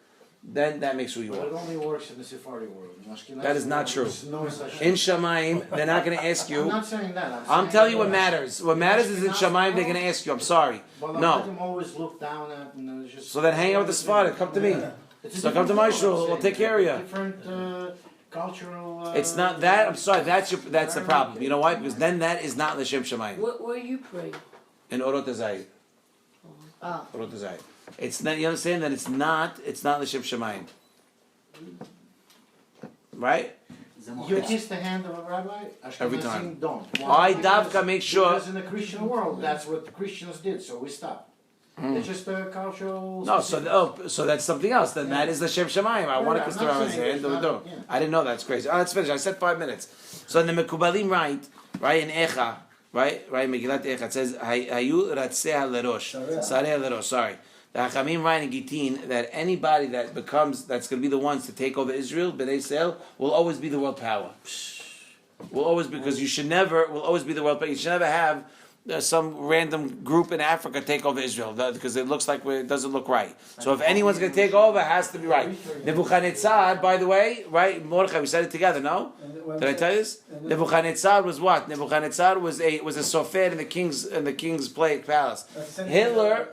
then that makes who you But it are. only works in the Sephardi world. In Ashkenazi That is not world, true. there's no such In Shamayim, they're not going to ask I'm you. not saying that. I'm saying telling you what that- matters. What matters is in Shamayim, they're going to ask you. I'm sorry. Well, No. I'm always look down at and it's just. So then hang out with the Sephardi. Come to me. It's a So come to different my world, shul. I'm We'll saying. take care of you. Different cultural. It's not that. I'm sorry. That's the problem. You know why? Because then that is not l'shem shamayim. Where you pray? In Orot Hazayit. Ah. Orot Hazayit. It's not. You understand that it's not l'shem shamayim. Right? You kiss the hand of a rabbi. Every Ashkenazim time. don't. I Because- davka make sure. Because in the Christian world, that's what the Christians did. So we stopped. It's just a cultural. No, specific- so that's something else. Then that is l'shem shamayim. I want to Yeah, kiss I'm the not rabbi's saying hand. it's not- No. yeah. I didn't know. That's crazy. Oh, let's finish. I said 5 minutes. So in the Mekubalim right in Echa, right Megillat Echa, it says Hayu ratzeh lerosh, sareh lerosh. Sorry. The Hachamim write in Gittin that anybody that's going to be the ones to take over Israel, Bnei Israel, will always be the world power. Will always, because will always be the world power. You should never have some random group in Africa take over Israel, because it looks like it doesn't look right. So if anyone's going to take over, it has to be right. Nebuchadnezzar, by the way, right, Mordechai, we said it together, no? Did I tell you this? Nebuchadnezzar was what? Nebuchadnezzar was a sofer in the king's palace. Hitler.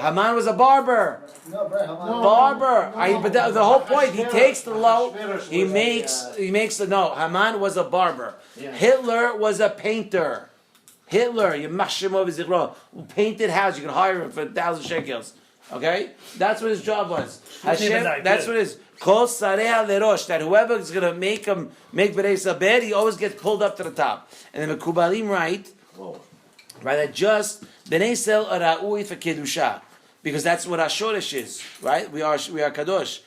Haman was a barber. Barber. But the whole point, he takes the low. He makes Haman was a barber. Hitler was a painter. Hitler, Yemashimov Zikro, who painted houses. You can hire him for 1,000 shekels. Okay, that's what his job was. Hashem, that's what it is. Kol Sareh Lerosh, that whoever is going to make Bnei Saber, he always gets pulled up to the top. And the Mekubalim write that just Bnei Israel are ra'ui for kedusha, because that's what our shoresh is. Right, we are kadosh.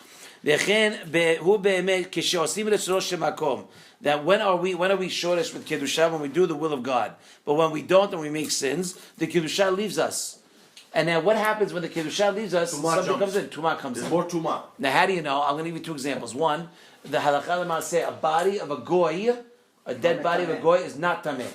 That when are we shoresh with kedusha? When we do the will of God. But when we don't and we make sins, the kedusha leaves us. And now what happens when the kedusha leaves us? Something comes in. Tumah comes in. There's more tumah. Now how do you know? I'm going to give you 2 examples. One, the halakha l'maaseh, a body of a goy, a dead body of a goy is not tameh.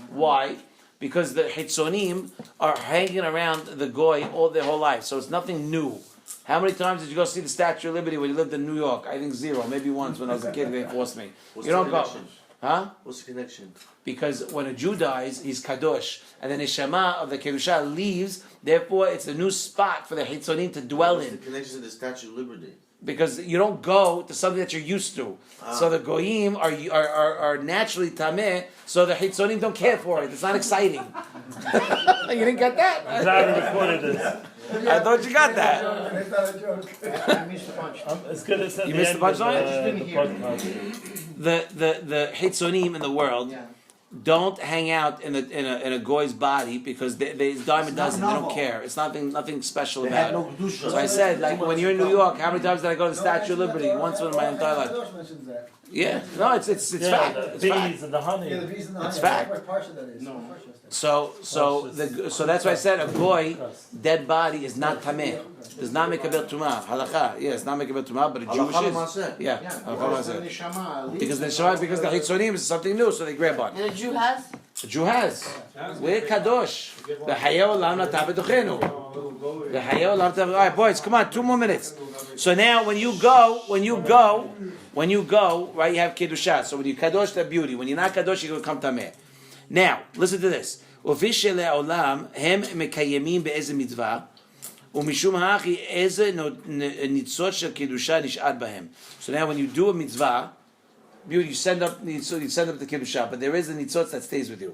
Why? Because the hitzonim are hanging around the goy all their whole life, so it's nothing new. How many times did you go see the Statue of Liberty when you lived in New York? I think 0, maybe once when I was a kid. They forced me. You don't go, huh? What's the connection? Because when a Jew dies, he's kadosh, and the neshama of the kedusha leaves. Therefore, it's a new spot for the hitzonim to dwell What's in. the connection to the Statue of Liberty? Because you don't go to something that you're used to. So the goyim are naturally tameh, so the hitzonim don't care for it. It's not exciting. You didn't get that? Zara recorded this. I thought you got that. I missed the punch. It's good it's at You the missed end the of punchline? the podcast. The hitzonim in the world don't hang out in a goy's body because they dime a dozen. They don't care. It's nothing special about it. So I said, like when you're in New York, how many times did I go to the Statue of Liberty? Once in my entire life. Yeah, no, it's fact. The It's bees fact. and the honey. It's fact. So that's why I said a goy dead body is not tameh. Does not make a bel tumah. Halakha, yes, not make a bel tumah, but a Jewish is. Yeah, because the hitzonim is something new, so they grab on. And a Jew has? The Jew has. We're kadosh. The hayah olam nata b'tochenu. The hayah olam nata. All right, boys, come on, 2 more minutes. So now, when you go, right, you have kedusha. So when you kadosh, the beauty. When you're not kadosh, you're going to come tameh. Now, listen to this. Ufishele olam hem mekayemim be'eze mitzvah. ומשום הכי איזה ניצוץ של קדושה נשאר בהם. So now when you do a mitzvah, beauty. You send up the Kedushah, but there is the nitzotz that stays with you.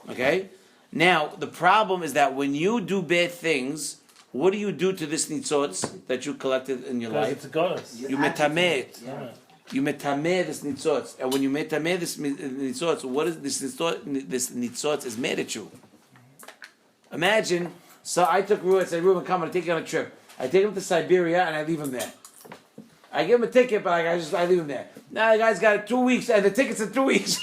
Okay? Now, the problem is that when you do bad things, what do you do to this nitzotz that you collected in your life? It's a goddess. You metameh it. Yeah. You metameh this nitzotz. And when you metameh this nitzotz, what is this nitzotz? This nitzotz is mad at you. Imagine, so I took Ruben and said, Ruben, come, I'm going to take you on a trip. I take him to Siberia and I leave him there. I give him a ticket, but I leave him there. Now the guy's got 2 weeks, and the ticket's in 2 weeks.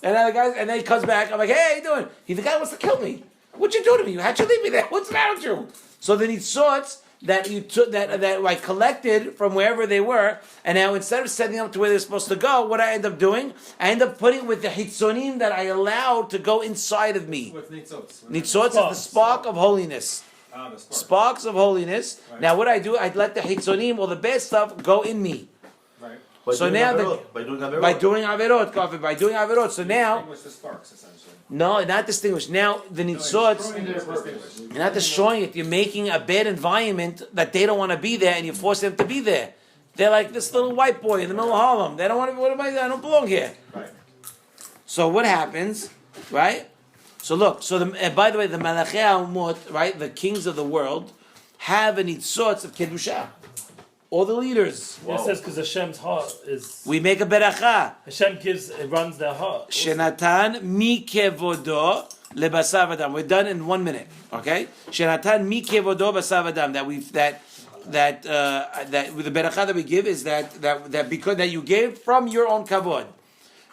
And then he comes back. I'm like, hey, how you doing? The guy wants to kill me. What'd you do to me? How'd you leave me there? What's the matter with you? So the nitzotz that you took, that I collected from wherever they were, and now instead of sending them to where they're supposed to go, what I end up doing, I end up putting with the hitzonim that I allowed to go inside of me. What's nitzotz? Nitzotz is the spark of holiness. The spark. Sparks of holiness. Right. Now what I do, I let the hitzonim, or the bad stuff, go in me. Right. So now by doing averot. by doing averot. So now, Distinguish the sparks, essentially. no, not distinguished. Now the nitzotz, you're not destroying it. You're making a bad environment that they don't want to be there, and you force them to be there. They're like this little white boy in the middle of Harlem. They don't want to. What am I? I don't belong here. Right. So what happens, right? So look. So and by the way, the Malachei Umot, right, the kings of the world, have a nitzotz of kedusha. All the leaders. It says because Hashem's heart is. We make a beracha. Hashem it runs their heart. Shenatan mi kevodo lebasav adam. We're done in 1 minute. Okay. Shenatan mi kevodo basav adam. That with the beracha that we give is that because that you gave from your own kavod.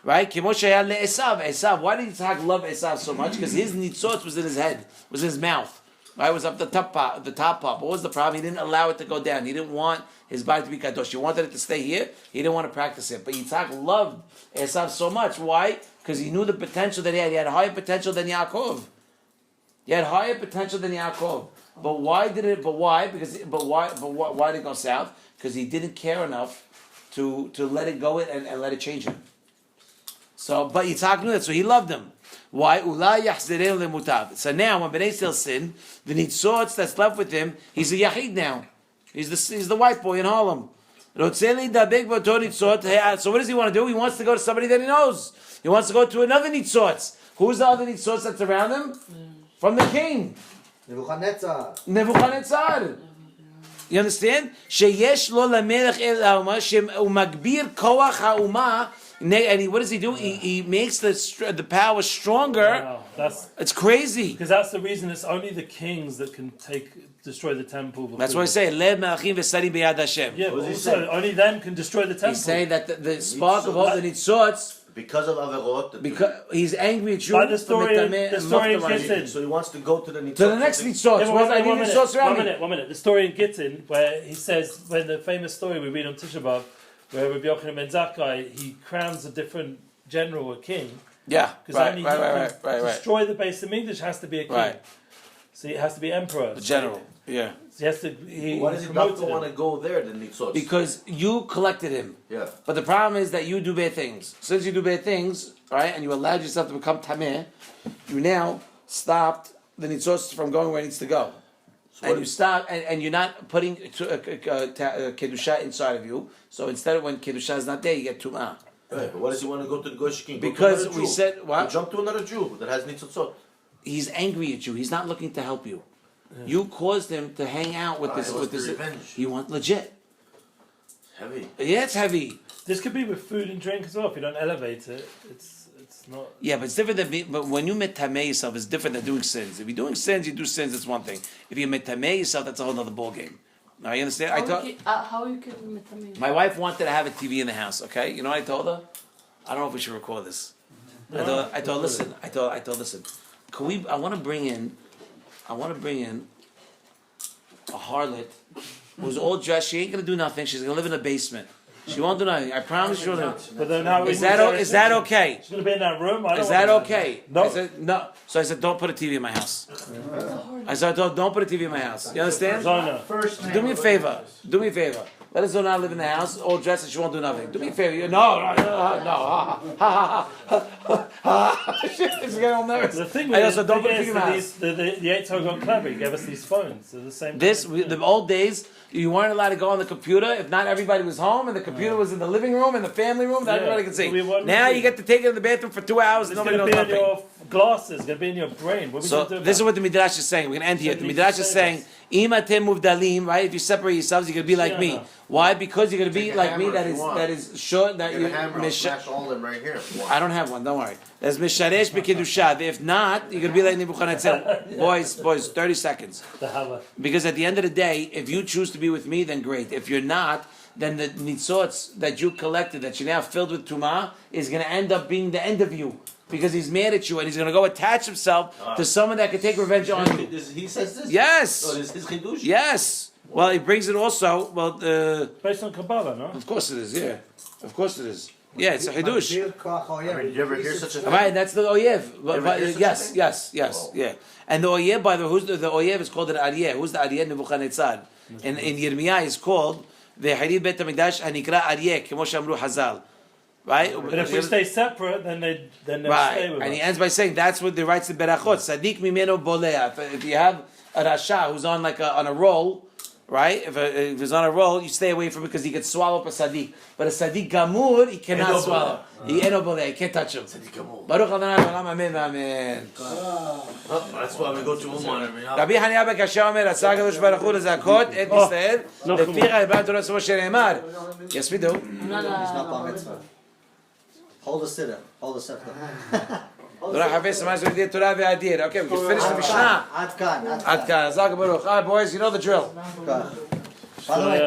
Right? Esav. Why did Yitzhak love Esav so much? Because his nitzotz was in his head, was in his mouth. Right? It was up the top part. What was the problem? He didn't allow it to go down. He didn't want his body to be kadosh. He wanted it to stay here. He didn't want to practice it. But Yitzhak loved Esav so much. Why? Because he knew the potential that he had. He had higher potential than Yaakov. But why did it? But why? Why did it go south? Because he didn't care enough to let it go and let it change him. So, but Yitzhak knew that, so he loved him. Why? So now, when Bnei Yisrael sin, the nitzotz that's left with him, he's a yachid now. He's the white boy in Harlem. So what does he want to do? He wants to go to somebody that he knows. He wants to go to another nitzotz. Who's the other nitzotz that's around him? From the king. Nebuchadnezzar. You understand? Sheyesh lo lamelech el ha'uma, she'umagbir koach ha'uma. And what does he do? He makes the power stronger. Wow, it's crazy. Because that's the reason it's only the kings that can destroy the temple. That's what I say. Lev melachim v'sarim b'yad Hashem. Yeah, but also only them can destroy the temple. He's saying that the spark of all the nitzotz, because of averot, because he's angry at you. By the story in Gittin. So he wants to go to the nitzotz. To the next nitzotz. One minute. The story in Gittin where he says, when the famous story we read on Tisha B'Av, where Rabbi Yochanan ben Zakkai, he crowns a different general a king. Yeah, because destroy the base of English has to be a king. Right. So it has to be emperor. The general. Yeah. So he has to. Why does he not want to go there? The nitzotz. Because you collected him. Yeah. But the problem is that you do bad things. Since you do bad things, right, and you allowed yourself to become tameh, you now stopped the nitzotz from going where it needs to go. So and you stop, and you're not putting kedusha inside of you. So instead of when kedusha is not there, you get tumah. Right, but why does he want to go to the Goyish king? Because we said what? Jump to another Jew that has nitzotzot. He's angry at you. He's not looking to help you. Yeah. You caused him to hang out with this. With this, he wants legit. It's heavy. Yeah, it's heavy. This could be with food and drink as well. If you don't elevate it, it's not. Yeah, but it's different than. But when you metameh yourself, it's different than doing sins. If you're doing sins, you do sins. That's one thing. If you metameh yourself, that's a whole other ball game. Now you understand? How you can metameh? My wife wanted to have a TV in the house. Okay, you know what I told her? I don't know if we should record this. I told listen. Can we? I want to bring in a harlot who's all dressed. She ain't gonna do nothing. She's gonna live in a basement. She won't do nothing. I promise you. But then how is that okay? She's gonna be in that room. Is that okay? No. I said no. So I said, don't put a TV in my house. I said, don't put a TV in my house. You understand? Do me a favor. Let us not live in the house, all dressed, and she won't do nothing. Do me a favor. No. She's getting all nervous. The thing is, don't put a TV in my house. The Eitzah got clever. He gave us these phones. They're the same. The old days, you weren't allowed to go on the computer if not everybody was home and the computer was in the living room and the family room that everybody could see. Now you get to take it in the bathroom for 2 hours and nobody knows It's nothing. going to be in your glasses, it's going to be in your brain. What are we So going to do this is about what the Midrash is saying. We're going to end here. The Midrash is saying, Imatem muvdalim, right? If you separate yourselves, you're going to be like me. Why? Because you're going to be Take a like me. hammer That if is you want. that is short. That Get you a hammer, I'll smash all of them right here. I don't have one. Don't worry. There's misharesh b'kedusha. If not, you're gonna be like Nebuchadnezzar. Boys, 30 seconds. the hammer? Because at the end of the day, if you choose to be with me, then great. If you're not, then the nitzots that you collected, that you're now filled with tumah, is gonna end up being the end of you. Because he's mad at you and he's gonna go attach himself to someone that can take revenge on you. He says this? Yes. Oh, this is Chidush? Yes. Well, he brings it also. Well, Based on Kabbalah, no? of course it is. Yeah, of course it is. Yeah, it's a hidush. Did you ever hear such a thing? Right, that's the oyev. Ever hear such a Yes, thing? yes, yeah. And the oyev, by the way, who's the oyev is called an aryeh. Who's the aryeh? Nebuchadnezzar. In Yirmiyah is called the Harid Bet Hamikdash Hanikra Aryeh, Kemo Shamru Hazal. Right? But if we stay separate, then they stay Right, with and us. he ends by saying that's what the writes in Berachot. Sadiq mimeno bolea. If you have a rasha who's on on a roll, right? If he's on a roll, you stay away from it because he could swallow up a sadiq. But a sadiq gamur, he cannot swallow. He eno bolea. You can't touch him. Baruch Adonai Olam Amen Amen. That's why we go to Uman every hour. Rabbi Hanina ben Kasha Omer, Asar Kadosh Baruch Hu lezakot et Yisrael leficha Rebbe Torah Tzvo shene'emar. Yes, we do. He's not bar mitzvah. Hold the sitter. Hold the scepter. Torah Hafiz Samaz V'Adir Torah V'Adir. Okay, we can finish the Mishnah. Ad kan. Ad kan. Zag Baruch. All right, boys, you know the drill. By the way,